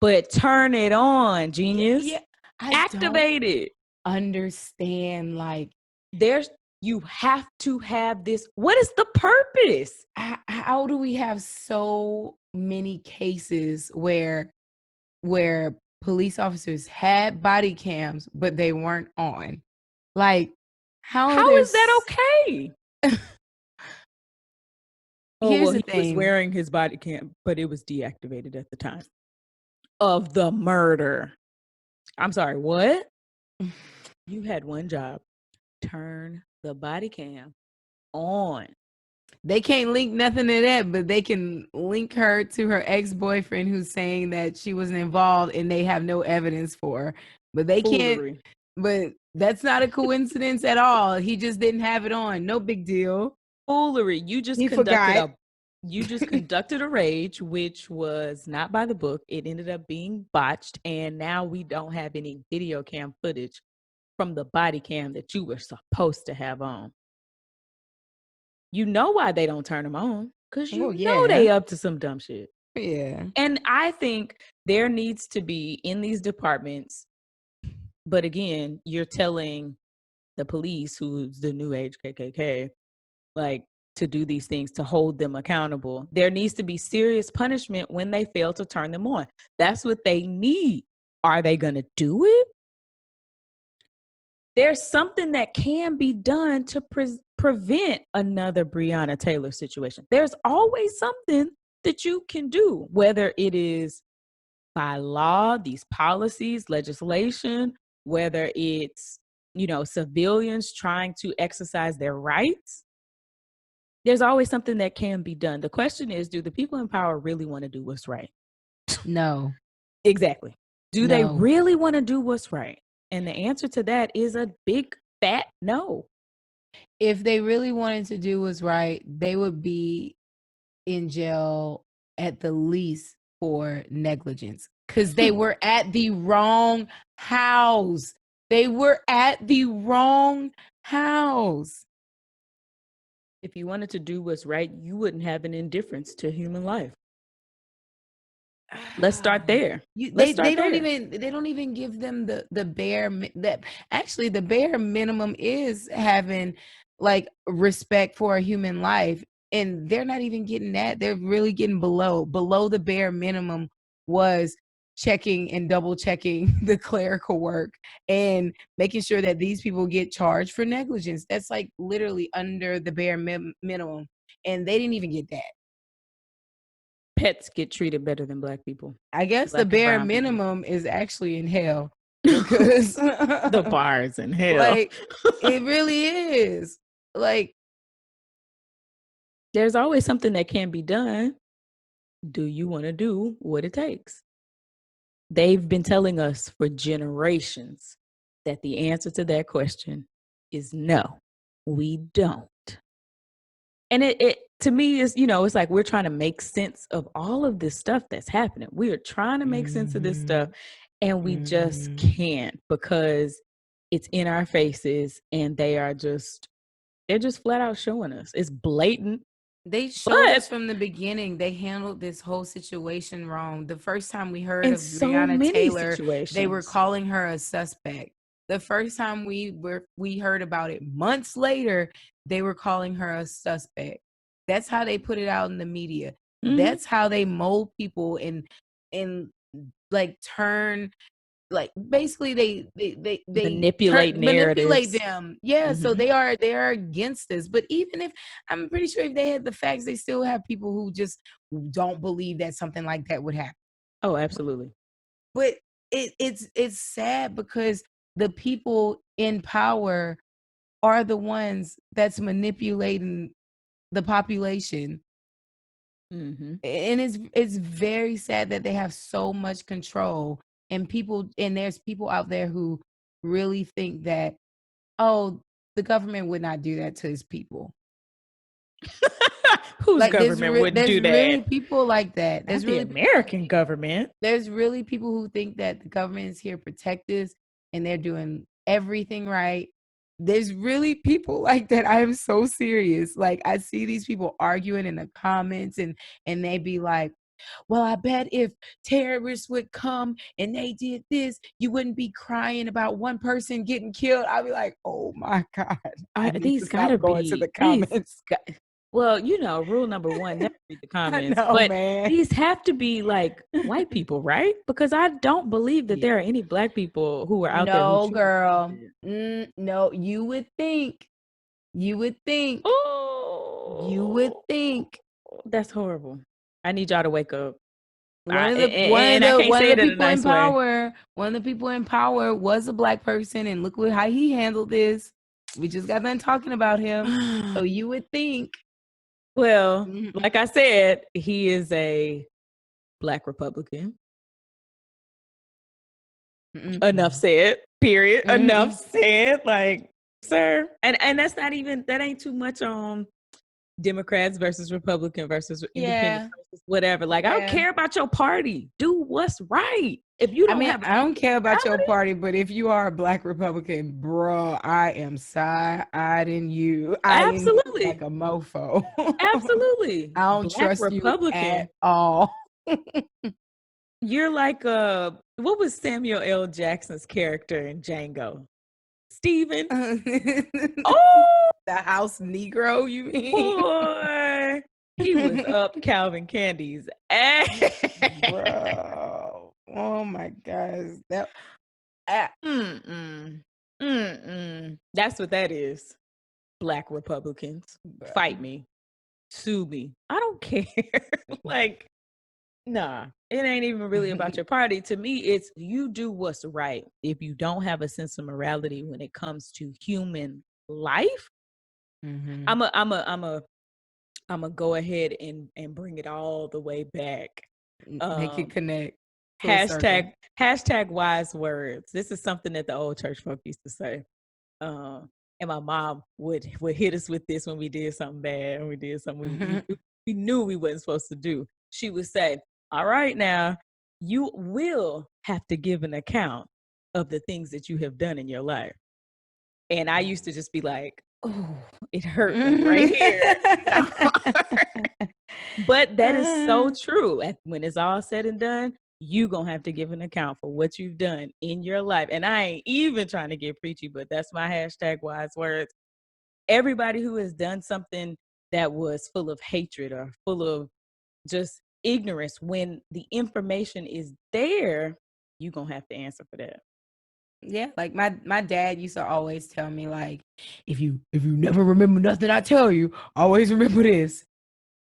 but turn it on, genius. Yeah, I activate it. Understand, like, You have to have this. What is the purpose? how do we have so many cases where police officers had body cams but they weren't on? Like, how is that okay? Here's the he was thing. wearing his body cam, but it was deactivated at the time of the murder. I'm sorry, what? You had one job. Turn the body cam on. They can't link nothing to that, but they can link her to her ex-boyfriend who's saying that she wasn't involved and they have no evidence for her. But they can't. But that's not a coincidence at all. He just didn't have it on. No big deal. Foolery. You just conducted a rage, which was not by the book. It ended up being botched, and now we don't have any video cam footage from the body cam that you were supposed to have on. You know why they don't turn them on? Because you know they up to some dumb shit. Yeah. And I think there needs to be in these departments, but again, you're telling the police, who's the new age KKK, like, to do these things, to hold them accountable. There needs to be serious punishment when they fail to turn them on. That's what they need. Are they going to do it? There's something that can be done to prevent another Breonna Taylor situation. There's always something that you can do, whether it is by law, these policies, legislation, whether it's, civilians trying to exercise their rights. There's always something that can be done. The question is, do the people in power really want to do what's right? No. Exactly. Do they really want to do what's right? And the answer to that is a big fat no. If they really wanted to do what's right, they would be in jail at the least for negligence, because they were at the wrong house. They were at the wrong house. If you wanted to do what's right, you wouldn't have an indifference to human life. Let's start there. They don't even give them the bare the bare minimum is having, like, respect for a human life, and they're not even getting that. They're really getting below the bare minimum was checking and double checking the clerical work and making sure that these people get charged for negligence. That's like literally under the bare minimum, and they didn't even get that. Pets get treated better than Black people. I guess the bare minimum is actually in hell, because the bar is in hell. Like, it really is. Like, there's always something that can be done. Do you want to do what it takes? They've been telling us for generations that the answer to that question is no, we don't. And it to me is, it's like we're trying to make sense of all of this stuff that's happening. We are trying to make sense of this stuff, and we just can't, because it's in our faces, and they're just flat out showing us. It's blatant. They showed us from the beginning. They handled this whole situation wrong. The first time we heard of Breonna Taylor, they were calling her a suspect. The first time we heard about it months later, they were calling her a suspect. That's how they put it out in the media. Mm-hmm. That's how they mold people and like turn, like, basically they manipulate them. Yeah. Mm-hmm. So they are against us. But even if, I'm pretty sure if they had the facts, they still have people who just don't believe that something like that would happen. Oh, absolutely. But it's sad, because the people in power are the ones that's manipulating the population. And it's very sad that they have so much control, and there's people out there who really think that, oh, the government would not do that to his people. Whose like government wouldn't do that? There's really people like that. There's really American government. There's really people who think that the government is here to protect us and they're doing everything right. There's really people like that. I am so serious. Like, I see these people arguing in the comments, and they be like, well, I bet if terrorists would come and they did this, you wouldn't be crying about one person getting killed. I'd be like, oh my God. I need These to stop gotta going be to the comments. Well, rule number one, never read the comments. know, but man. These have to be like white people, right? Because I don't believe that there are any black people who are out there. No, girl. No, you would think. Oh, You would think. That's horrible. I need y'all to wake up. One of the people in power. One of the people in power was a black person, and look how he handled this. We just got done talking about him. So you would think. Well, like I said, he is a black Republican. Enough said. Period. Enough said. Like, sir, and that ain't too much on Democrats versus Republican versus independent versus whatever. Like, I don't care about your party. Do what's right. If you don't I don't care about your party, but if you are a black Republican, bro, I am side-eyeing you. Absolutely. Like a mofo. Absolutely. I don't trust Republican. You at all. You're like what was Samuel L. Jackson's character in Django? Steven. Oh, the house Negro, you mean? Boy, he was up Calvin Candy's ass. Bro. Oh my gosh. That's what that is. Black Republicans. Bro. Fight me. Sue me. I don't care. Like, nah, it ain't even really about your party. To me, it's you do what's right. If you don't have a sense of morality when it comes to human life, I'm a go ahead and bring it all the way back. Make it connect. Hashtag wise words. This is something that the old church folk used to say. And my mom would hit us with this when we did something bad and we did something we knew we wasn't supposed to do. She would say, all right, now you will have to give an account of the things that you have done in your life. And I used to just be like, oh, it hurt right here. But that is so true. When it's all said and done, you gonna have to give an account for what you've done in your life. And I ain't even trying to get preachy, but that's my hashtag wise words. Everybody who has done something that was full of hatred or full of just ignorance, when the information is there, you gonna have to answer for that. Yeah, like my dad used to always tell me, like, if you never remember nothing I tell you, always remember this: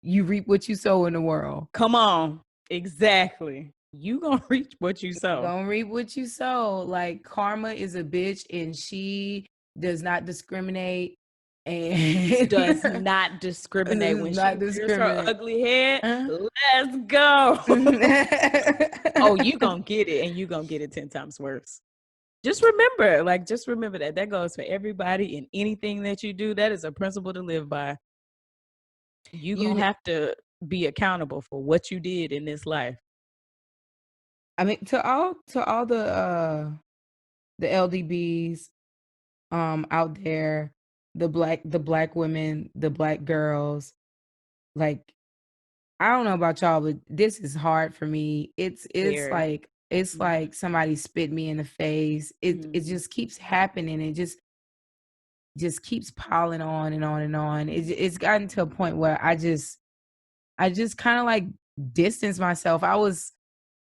you reap what you sow in the world. Come on, exactly. You gonna reap what you sow. Gonna reap what you sow. Like, karma is a bitch, and she does not discriminate. And does not discriminate when she rears her ugly head. Let's go. Oh, you gonna get it, and you gonna get it 10 times worse. Just remember that. That goes for everybody in anything that you do. That is a principle to live by. You gonna have to be accountable for what you did in this life. I mean, to all the LDBs out there, the black women, the black girls, like, I don't know about y'all, but this is hard for me. It's like like somebody spit me in the face. It just keeps happening. It just keeps piling on and on and on. It's gotten to a point where I just kind of like distance myself.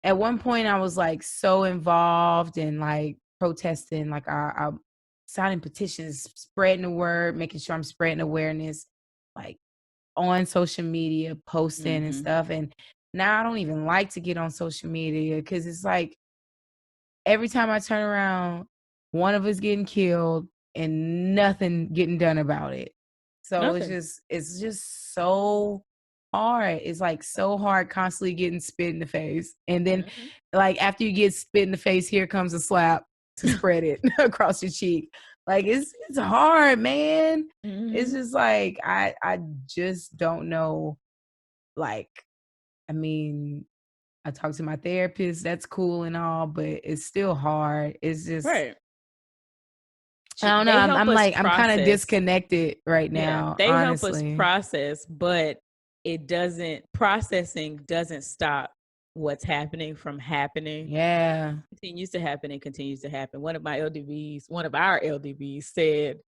At one point I was like so involved in like protesting, like I signing petitions, spreading the word, making sure I'm spreading awareness, like on social media, posting and stuff. And now I don't even like to get on social media because it's like every time I turn around, one of us getting killed and nothing getting done about it. So it's just so hard. It's like so hard constantly getting spit in the face. And then like after you get spit in the face, here comes a slap to spread it across your cheek. Like it's hard, man. It's just like I just don't know. Like, I mean, I talk to my therapist, that's cool and all, but it's still hard. It's just right. I don't know. I'm kind of disconnected right now. They honestly. help us process, but processing doesn't stop what's happening from happening. Yeah. It continues to happen and continues to happen. One of our LDBs said,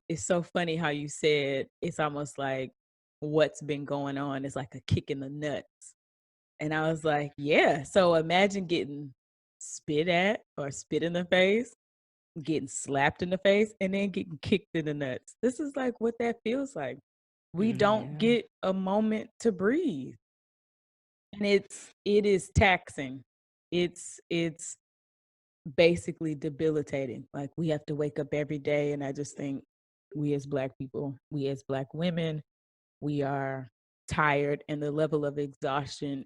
it's so funny how you said it's almost like what's been going on is like a kick in the nuts. And I was like, yeah. So imagine getting spit at or spit in the face, getting slapped in the face, and then getting kicked in the nuts. This is like what that feels like. We don't get a moment to breathe. And it is taxing. It's basically debilitating. Like we have to wake up every day, and I just think we as Black people, we as Black women, we are tired, and the level of exhaustion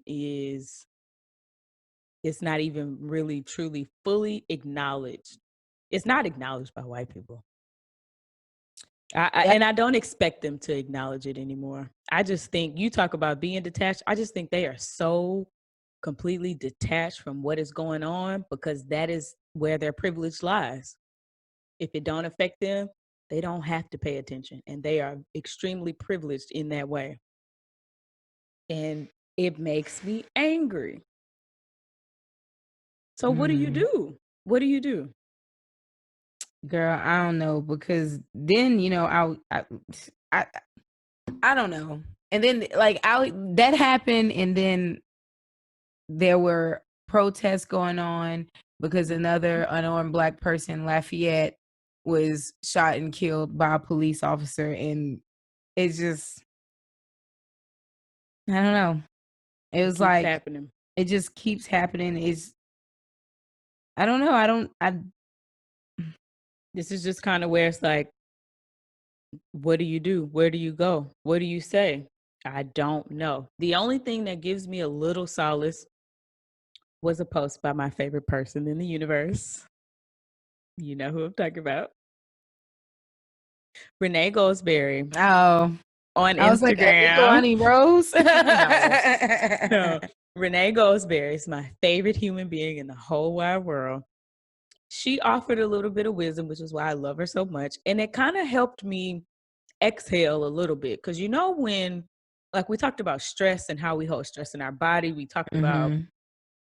it's not even really truly fully acknowledged. It's not acknowledged by white people. And I don't expect them to acknowledge it anymore. I just think you talk about being detached. I just think they are so completely detached from what is going on because that is where their privilege lies. If it don't affect them, they don't have to pay attention, and they are extremely privileged in that way. And it makes me angry. So what do you do? What do you do? Girl, I don't know, because then, you know, I don't know. And then like that happened, and then there were protests going on because another unarmed Black person, Lafayette, was shot and killed by a police officer, and it's just I don't know. It was like happening. It just keeps happening. I don't know. This is just kind of where it's like, what do you do? Where do you go? What do you say? I don't know. The only thing that gives me a little solace was a post by my favorite person in the universe. You know who I'm talking about. Renee Goldsberry. Oh. On Instagram. I was like, Honey Rose? No. Renee Goldsberry is my favorite human being in the whole wide world. She offered a little bit of wisdom, which is why I love her so much. And it kind of helped me exhale a little bit. Because you know when, like we talked about stress and how we hold stress in our body. We talked about,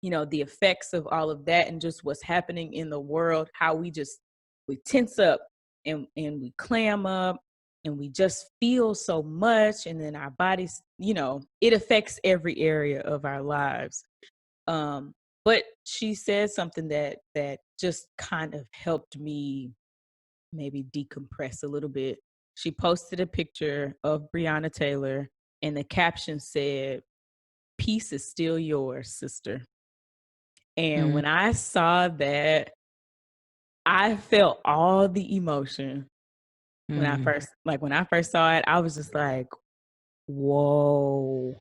you know, the effects of all of that and just what's happening in the world, how we tense up and we clam up and we just feel so much. And then our bodies, you know, it affects every area of our lives. But she said something that just kind of helped me maybe decompress a little bit. She posted a picture of Breonna Taylor, and the caption said, "Peace is still yours, sister." And when I saw that, I felt all the emotion. When I first saw it, I was just like, whoa.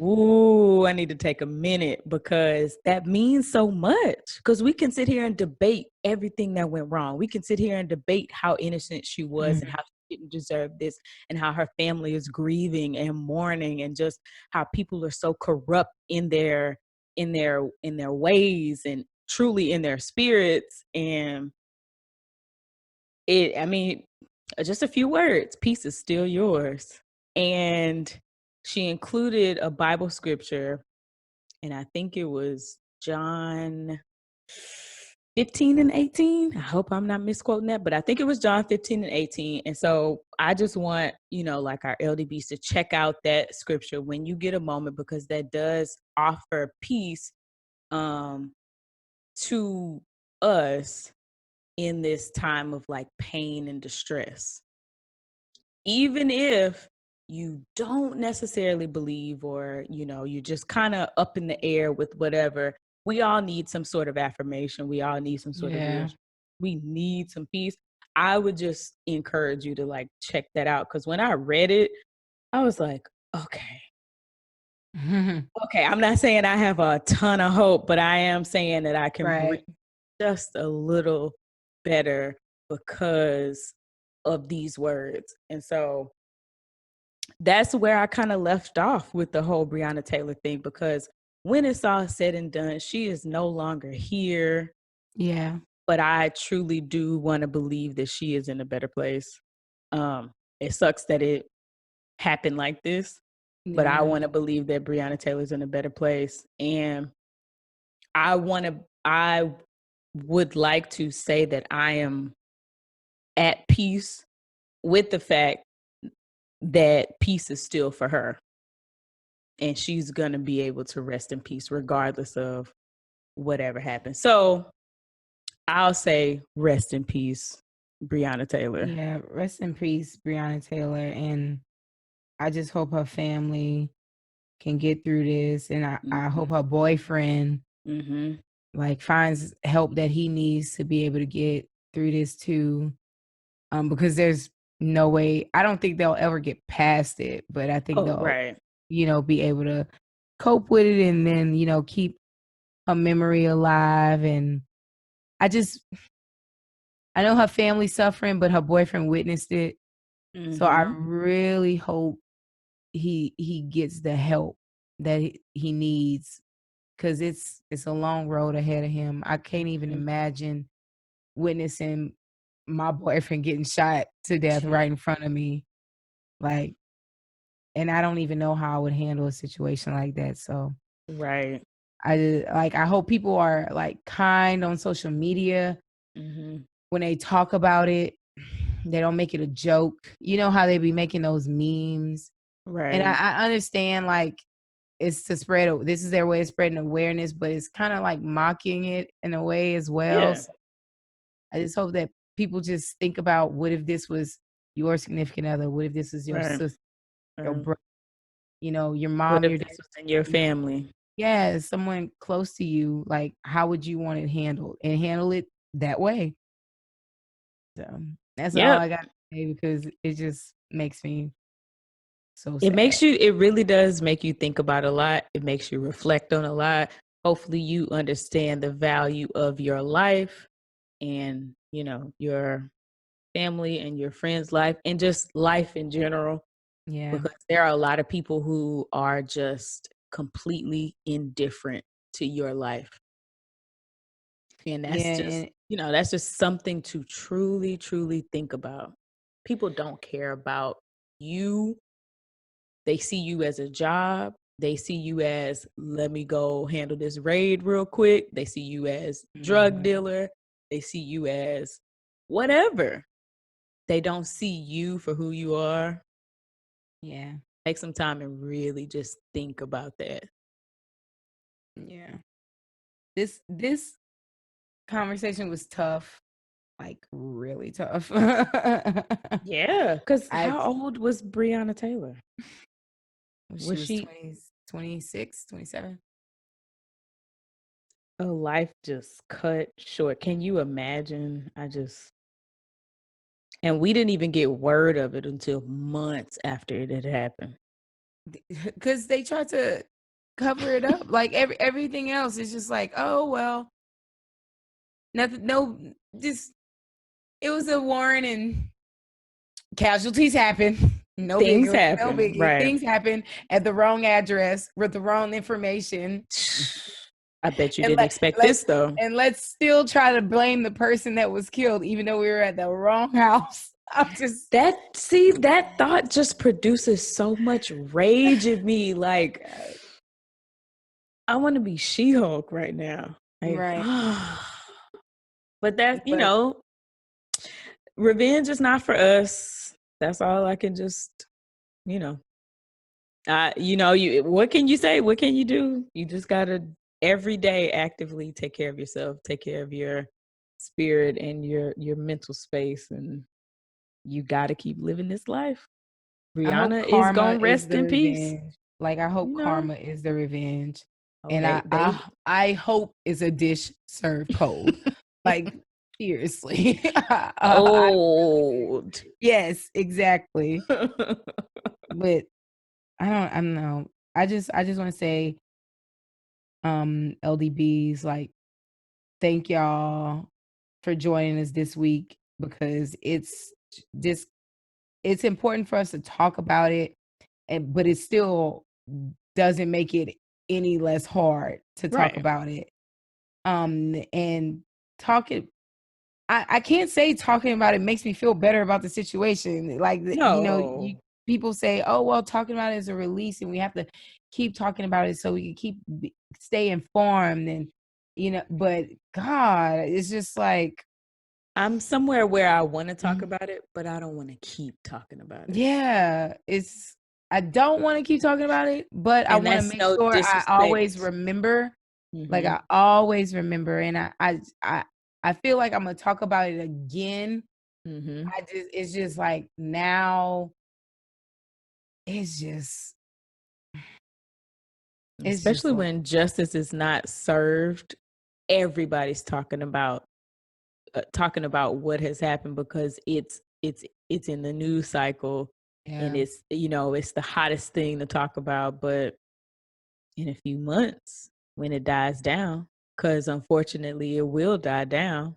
Ooh, I need to take a minute because that means so much. Because we can sit here and debate everything that went wrong. We can sit here and debate how innocent she was and how she didn't deserve this, and how her family is grieving and mourning, and just how people are so corrupt in their ways and truly in their spirits. And just a few words, peace is still yours. And she included a Bible scripture, and I think it was John 15 and 18. I hope I'm not misquoting that, but I think it was John 15 and 18. And so I just want, you know, like our LDBs to check out that scripture when you get a moment, because that does offer peace to us in this time of like pain and distress. Even if you don't necessarily believe, or, you know, you're just kind of up in the air with whatever, we all need some sort of affirmation. We all need some sort of reassurance. We need some peace. I would just encourage you to like check that out. Cause when I read it, I was like, okay. Okay. I'm not saying I have a ton of hope, but I am saying that I can breathe Right. just a little better because of these words. And so that's where I kind of left off with the whole Breonna Taylor thing, because when it's all said and done, she is no longer here. Yeah. But I truly do want to believe that she is in a better place. It sucks that it happened like this, but I Yeah. want to believe that Breonna Taylor's in a better place. And I would like to say that I am at peace with the fact that peace is still for her. And she's going to be able to rest in peace regardless of whatever happens. So I'll say rest in peace, Breonna Taylor. Yeah. Rest in peace, Breonna Taylor. And I just hope her family can get through this. And I hope her boyfriend like finds help that he needs to be able to get through this too. Because there's no way, I don't think they'll ever get past it, but I think they'll, Right. be able to cope with it and then, keep a memory alive. And I know her family's suffering, but her boyfriend witnessed it. So I really hope he gets the help that he needs, because it's a long road ahead of him. I can't even imagine witnessing my boyfriend getting shot to death right in front of me. Like, and I don't even know how I would handle a situation like that. So Right. I hope people are like kind on social media when they talk about it. They don't make it a joke. You know how they be making those memes. Right. And I understand, like, it's to spread, this is their way of spreading awareness, but it's kind of like mocking it in a way as well. Yeah. So I just hope that people just think about, what if this was your significant other? What if this was your sister, your brother, your mom, What if your dad? this was in your family? Yeah, someone close to you. Like, how would you want it handled? And handle it that way. So that's all I got to say, because it just makes me so sad. It really does make you think about a lot. It makes you reflect on a lot. Hopefully you understand the value of your life and, your family and your friends' life and just life in general. Yeah. Because there are a lot of people who are just completely indifferent to your life. And that's just, that's just something to truly, truly think about. People don't care about you. They see you as a job. They see you as, let me go handle this raid real quick. They see you as drug dealer. They see you as whatever. They don't see you for who you are. Yeah. Take some time and really just think about that. Yeah. This conversation was tough. Like, really tough. Yeah, because how old was Breonna Taylor? She was 20, 26, 27. A life just cut short. Can you imagine? And we didn't even get word of it until months after it had happened. Because they tried to cover it up. Like, everything else is just like, oh, well, nothing, no, just, it was a warrant and casualties happen. No Things biggie. happen, No biggie. right. Things happen at the wrong address with the wrong information. I bet you didn't expect this, though. And let's still try to blame the person that was killed, even though we were at the wrong house. That thought just produces so much rage in me. Like, I want to be She-Hulk right now. Like, right. But that's, revenge is not for us. That's all I can just, what can you say? What can you do? You just gotta every day actively take care of yourself, take care of your spirit and your mental space, and you gotta keep living this life. Breonna is gonna rest in peace. Like, I hope karma is the revenge. Oh, And I hope it's a dish served cold. Like, fiercely. Old. Yes, exactly. But I don't know. I just want to say, LDBs, like, thank y'all for joining us this week because just it's important for us to talk about it, but it still doesn't make it any less hard to talk Right. about it. And talking I can't say talking about it makes me feel better about the situation. Like, No. people say, "Oh, well, talking about it is a release, and we have to keep talking about it so we can stay informed." And but God, it's just like, I'm somewhere where I want to talk mhm, about it, but I don't want to keep talking about it. yeah, I don't want to keep talking about it, but I And want to that's make no sure I always disrespect. remember. Like, Hmm. I always remember, and I feel like I'm gonna talk about it again. Hmm. It's just like now it's just it's just Especially like, when justice is not served, everybody's talking about what has happened because it's in the news cycle, and yeah. it's the hottest thing to talk about. But in a few months, when it dies down, because unfortunately it will die down,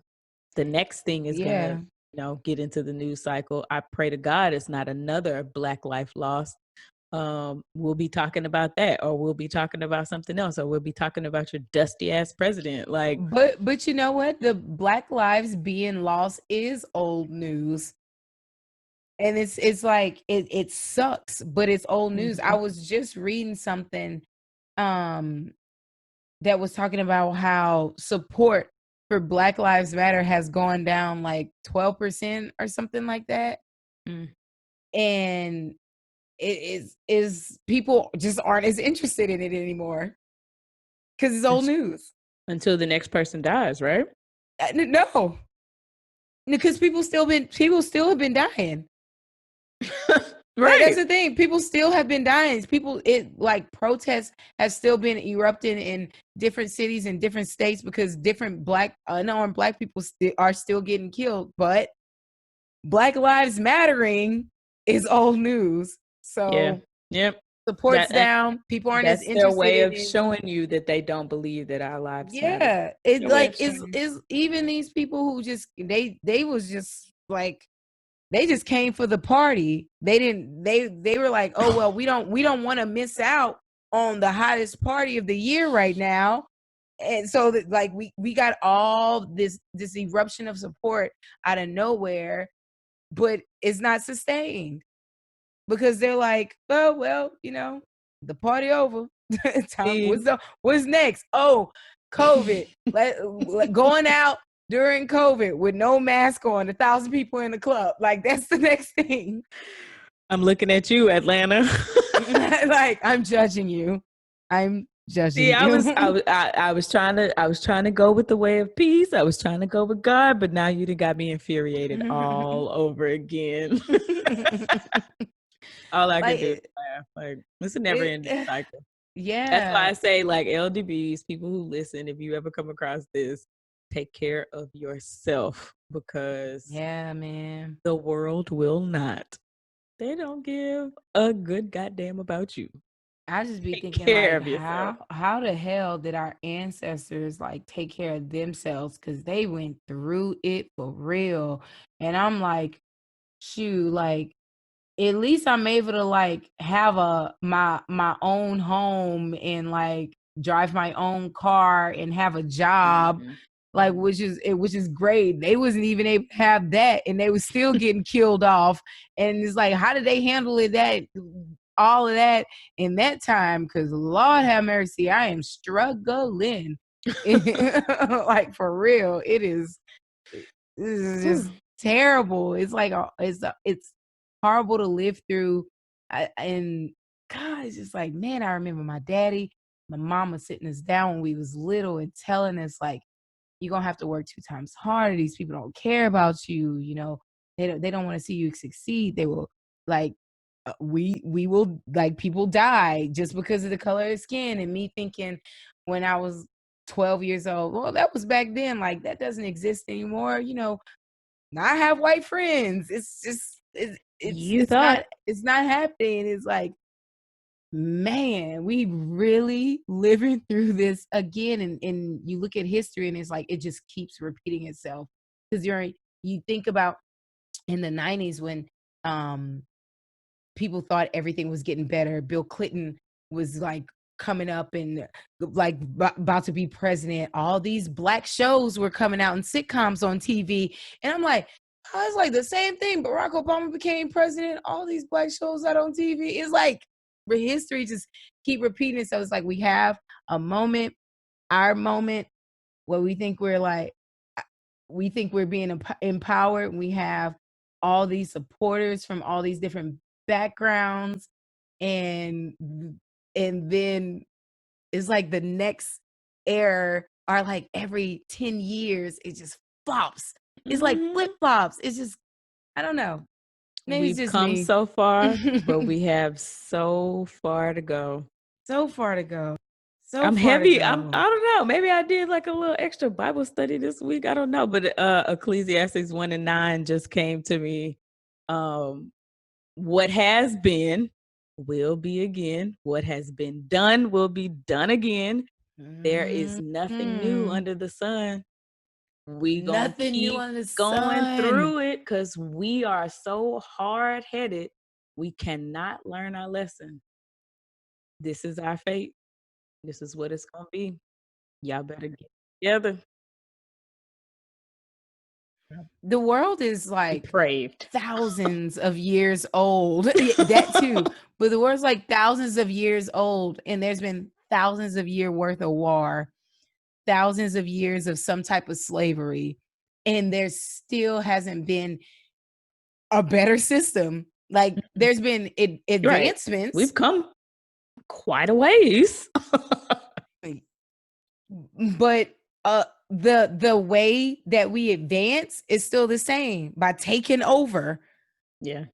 the next thing is gonna Yeah. get into the news cycle. I pray to God it's not another Black life lost. We'll be talking about that, or we'll be talking about something else, or we'll be talking about your dusty ass president. Like, But you know what? The Black lives being lost is old news. And it's like it sucks, but it's old news. I mhm, was just reading something um that was talking about how support for Black Lives Matter has gone down like 12% or something like that. mm, And it is people just aren't as interested in it anymore because it's old un- news. until the next person dies, right? No, because people still have been dying. Like, that's Right. the thing. People still have been dying. Like, protests have still been erupting in different cities and different states because different unarmed black people are still getting killed. But Black Lives Mattering is old news. Yeah. So Yep. support's That and down. People aren't as that's their interested way in of it. showing you that they don't believe that our lives matter. Yeah, it Their way of like showing you. is even these people who just they was just like they just came for the party. They didn't they were like, "Oh, well, we don't want to miss out on the hottest party of the year right now." And so that, like, we got all this eruption of support out of nowhere, but it's not sustained because they're like, "Oh, well, the party over. Time See, what's next? Oh, COVID. Going out during COVID with no mask on, 1,000 people in the club. Like, that's the next thing." I'm looking at you, Atlanta. Like, I'm judging you. I'm See, judging I was I you. was I was trying to go with the way of peace. I was trying to go with God, but now you done got me infuriated all over again. All I can do is Like, laugh. Like, it's a never it, ending cycle. That's why yeah. I say, like, LDBs, people who listen, if you ever come across this, take care of yourself because Yeah, man. the world will not. They don't give a good goddamn about you. I just be Take thinking, care like, of yourself. how the hell did our ancestors, like, take care of themselves? Because they went through it for real. And I'm like, shoot, like, at least I'm able to, like, have my own home and, like, drive my own car and have a job, Mhm. like, which is great. They wasn't even able to have that, and they was still getting killed off. And it's like, how did they handle it, that all of that in that time? Because Lord have mercy, I am struggling. Like, for real, this is Whew. just terrible. It's like it's horrible to live through. And God, it's just like, man, I remember my daddy, my mama sitting us down when we was little and telling us, like, you're gonna have to work 2 times harder. These people don't care about you. They don't want to see you succeed. They will, like, we will, like, people die just because of the color of skin. And me thinking when I was 12 years old. Well, that was back then. Like, that doesn't exist anymore. I have white friends. It's just it's not happening. It's like, man, we really living through this again. And you look at history and it's like it just keeps repeating itself. Because you think about in the 90s when people thought everything was getting better. Bill Clinton was like coming up and like about to be president. All these Black shows were coming out and sitcoms on TV. And I'm like, I was like the same thing. Barack Obama became president. All these Black shows out on TV. It's like history just keep repeating. So it's like we have a moment, our moment, where we think we're being empowered. We have all these supporters from all these different backgrounds, and then it's like the next era are like every 10 years it just flops. It's like flip-flops. It's just, I don't know. Maybe We've come so far, but we have so far to go. So far to go. I'm heavy. I don't know. Maybe I did like a little extra Bible study this week. I don't know. But Ecclesiastes 1:9 just came to me. What has been will be again. What has been done will be done again. There is nothing new under the sun. We gonna keep going through it because we are so hard-headed. We cannot learn our lesson. This is our fate. This is what it's gonna be. Y'all better get together. The world is like Depraved. thousands of years old. That too. But the world's like thousands of years old, and there's been thousands of years worth of war, thousands of years of some type of slavery, and there still hasn't been a better system. Like there's been advancements. Right. We've come quite a ways. But the way that we advance is still the same, by taking over. Yeah.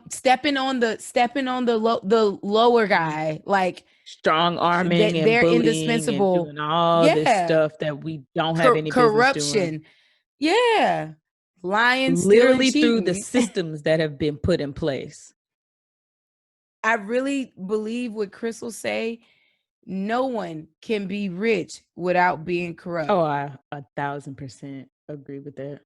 Stepping on the lower guy, like strong arming and they're bullying indispensable, and doing all this stuff that we don't have any corruption. Business doing. Lying, literally stealing, through the systems that have been put in place. I really believe what Crystal say. No one can be rich without being corrupt. Oh, I 1,000% agree with that.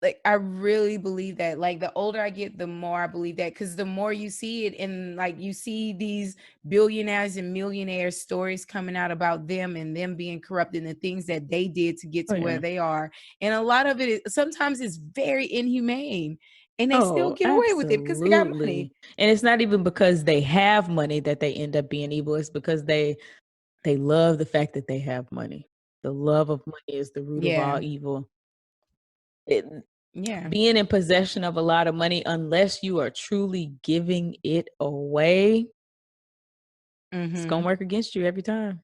Like, I really believe that. Like, the older I get, the more I believe that, because the more you see it, and like you see these billionaires and millionaires stories coming out about them and them being corrupt and the things that they did to get to where they are. And a lot of it sometimes is very inhumane, and they still get away with it because they got money. And it's not even because they have money that they end up being evil. It's because they love the fact that they have money. The love of money is the root of all evil. Being in possession of a lot of money, unless you are truly giving it away, it's gonna work against you every time.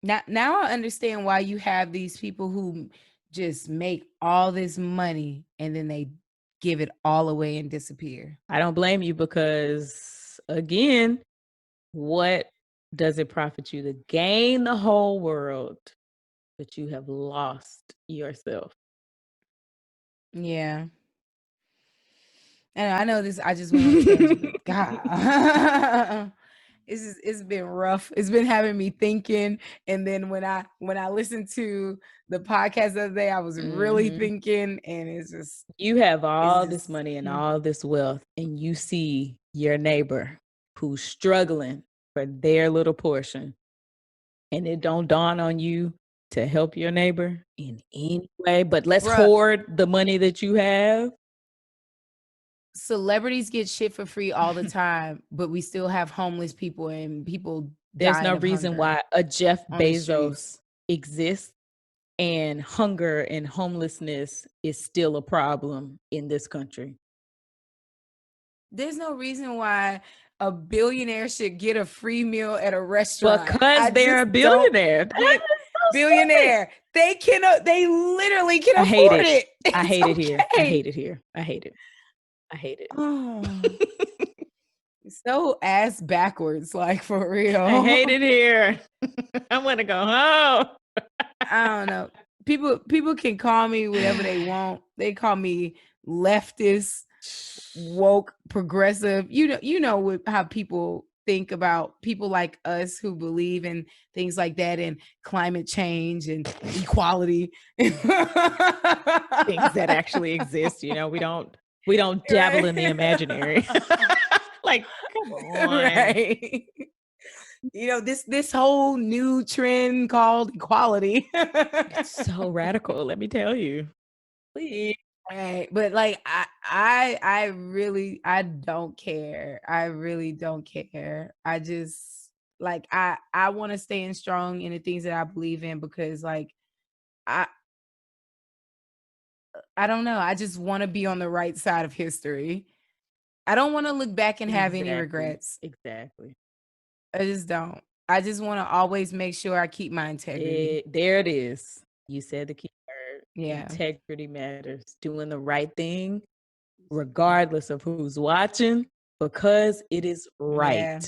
Now I understand why you have these people who just make all this money and then they give it all away and disappear. I don't blame you, because again, what does it profit you to gain the whole world, but you have lost yourself? Yeah. And I know this, I just went on a tangent, but God, it's been rough. It's been having me thinking. And then when I listened to the podcast the other day, I was really thinking, and it's just, you have all this money and all this wealth, and you see your neighbor who's struggling for their little portion, and it don't dawn on you to help your neighbor in any way, but let's hoard the money that you have. Celebrities get shit for free all the time, but we still have homeless people and people. There's no reason why a Jeff Bezos exists and hunger and homelessness is still a problem in this country. There's no reason why a billionaire should get a free meal at a restaurant. Because they're a billionaire. Billionaire. They literally can afford it. I hate it here. I hate it. Oh. so ass backwards, like for real. I hate it here. I want to go home. I don't know. People can call me whatever they want. They call me leftist, woke, progressive. How people think about people like us who believe in things like that and climate change and equality. Things that actually exist, we don't dabble in the imaginary. Like, come on. Right. This whole new trend called equality. It's so radical, let me tell you. Please. Right. But like I really I don't care. I really don't care. I just like I want to stand strong in the things that I believe in because like I I don't know. I just want to be on the right side of history. I don't want to look back and have any regrets. Exactly. I just don't. I just want to always make sure I keep my integrity. There it is. You said the key word. Yeah. Integrity matters. Doing the right thing, regardless of who's watching, because it is right. Yeah.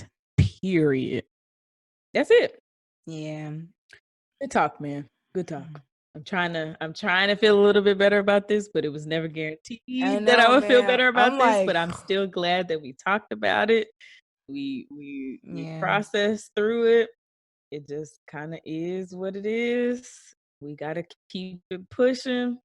Period. That's it. Yeah. Good talk, man. Good talk. I'm trying to feel a little bit better about this, but it was never guaranteed that I would feel better about this. But I'm still glad that we talked about it. We processed through it. It just kind of is what it is. We gotta keep it pushing.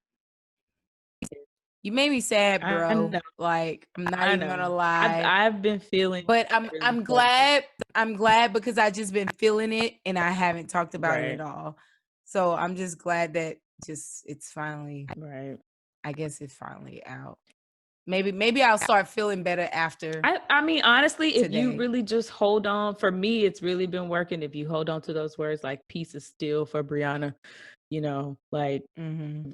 You made me sad, bro. Like, I'm not even gonna lie. I've been feeling, but I'm glad. I'm glad because I just been feeling it and I haven't talked about it at all. So I'm just glad that it's finally right. I guess it's finally out. Maybe I'll start feeling better after. I mean, honestly, today. If you really just hold on, for me, it's really been working. If you hold on to those words like peace is still for Breonna, like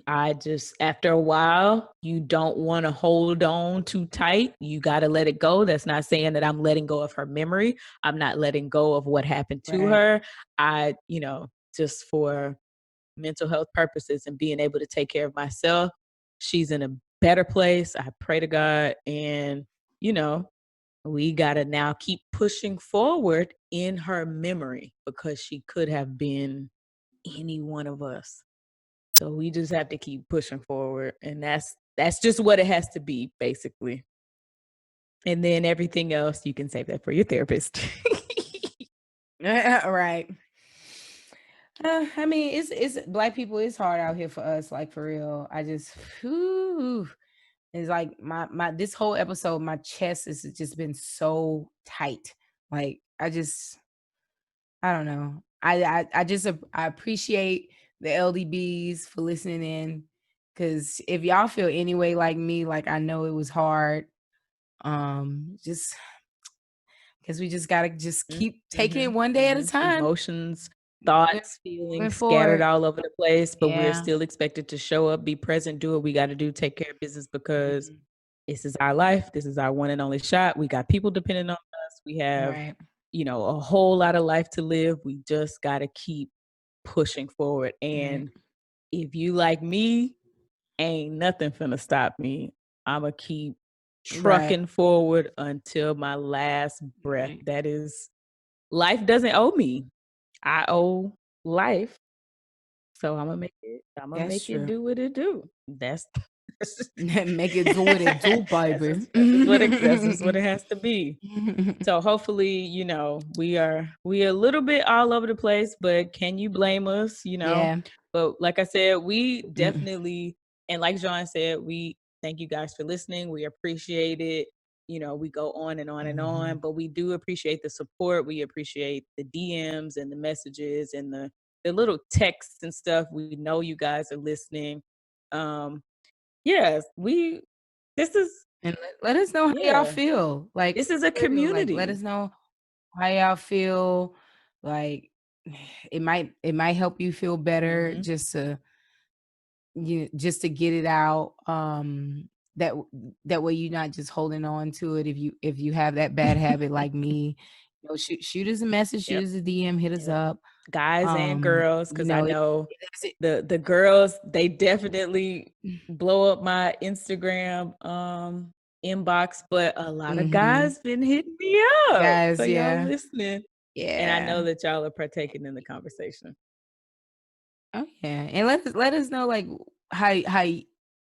I just, after a while, you don't want to hold on too tight. You got to let it go. That's not saying that I'm letting go of her memory. I'm not letting go of what happened to her. I, just for mental health purposes and being able to take care of myself, she's in a better place. I pray to God. And, we got to now keep pushing forward in her memory because she could have been any one of us. So we just have to keep pushing forward. And that's just what it has to be, basically. And then everything else, you can save that for your therapist. Right. I mean, it's Black people. It's hard out here for us, like for real. I just, it's like my this whole episode, my chest has just been so tight. Like I don't know. I appreciate the LDBs for listening in, because if y'all feel any way like me, like I know it was hard. Just because we just gotta just keep taking it one day at a time. Emotions, thoughts, feelings scattered all over the place, but we're still expected to show up, be present, do what we got to do, take care of business, because this is our life. This is our one and only shot. We got people depending on us. We have, a whole lot of life to live. We just got to keep pushing forward. And if you like me, ain't nothing finna stop me. I'ma keep trucking forward until my last breath. That is, life doesn't owe me. I owe life. So I'm gonna make it do what it do. That's make it do what it do, baby. That's what it has to be. So hopefully, we are a little bit all over the place, but can you blame us? But like I said, we definitely, and like John said, we thank you guys for listening. We appreciate it. We go on and on and on, but we do appreciate the support. We appreciate the DMs and the messages and the little texts and stuff. We know you guys are listening. Yes, this is, and let us know how y'all feel. Like, this is a community. Like, let us know how y'all feel. Like, it might help you feel better just to get it out. That way you're not just holding on to it. If you have that bad habit like me, shoot us a message, shoot us a DM, hit us up, guys and girls, because I know the girls, they definitely blow up my Instagram inbox, but a lot of guys been hitting me up. Guys, so yeah. y'all listening. Yeah. And I know that y'all are partaking in the conversation. Oh yeah. And let us know like how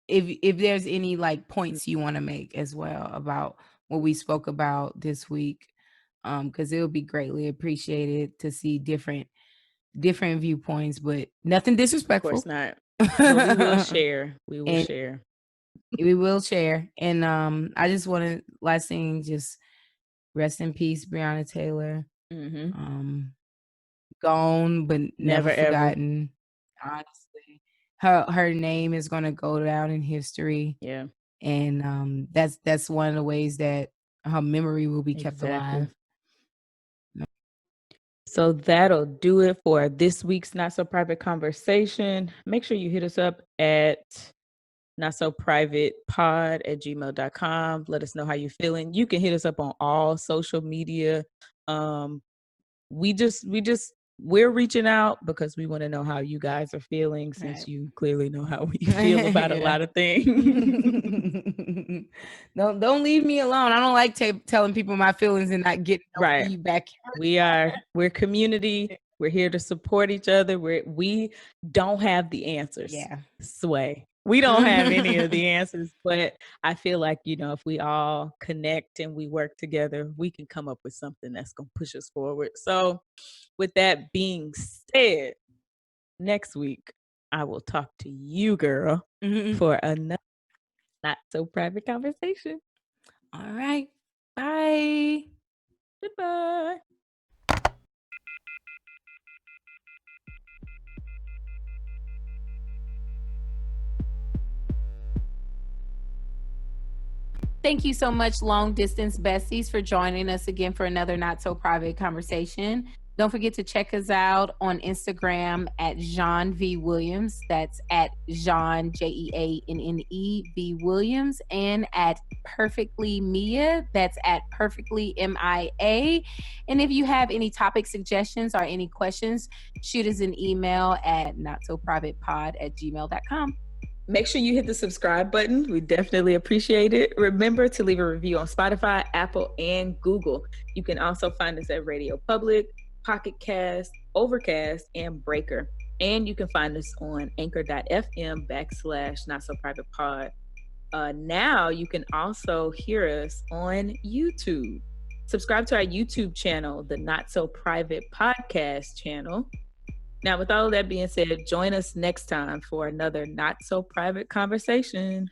if there's any like points you want to make as well about what we spoke about this week. Because it would be greatly appreciated to see different viewpoints, but nothing disrespectful. Of course not. But we will share. We will And share. we will share. And I just want to last thing, just rest in peace, Breonna Taylor. Gone but never forgotten. Honestly, her name is going to go down in history. Yeah. And that's one of the ways that her memory will be kept alive. So that'll do it for this week's Not So Private Conversation. Make sure you hit us up at notsoprivatepod@gmail.com. Let us know how you're feeling. You can hit us up on all social media. We're reaching out because we want to know how you guys are feeling, since you clearly know how we feel about a lot of things. Don't leave me alone. I don't like telling people my feelings and not getting no feedback. We're community. We're here to support each other. We don't have the answers. Yeah. Sway. We don't have any of the answers, but I feel like, if we all connect and we work together, we can come up with something that's going to push us forward. So with that being said, next week, I will talk to you, girl, for another Not So Private Conversation. All right. Bye. Goodbye. Thank you so much, long distance besties, for joining us again for another Not So Private Conversation. Don't forget to check us out on Instagram at Jean V. Williams. That's at Jean, JeAnne V. Williams, and at Perfectly Mia. That's at Perfectly MIA. And if you have any topic suggestions or any questions, shoot us an email at notsoprivatepod@gmail.com. Make sure you hit the subscribe button. We definitely appreciate it. Remember to leave a review on Spotify, Apple, and Google. You can also find us at Radio Public, Pocket Cast, Overcast, and Breaker. And you can find us on anchor.fm/NotSoPrivatePod. Now you can also hear us on YouTube. Subscribe to our YouTube channel, the Not So Private Podcast channel. Now, with all of that being said, join us next time for another Not So Private Conversation.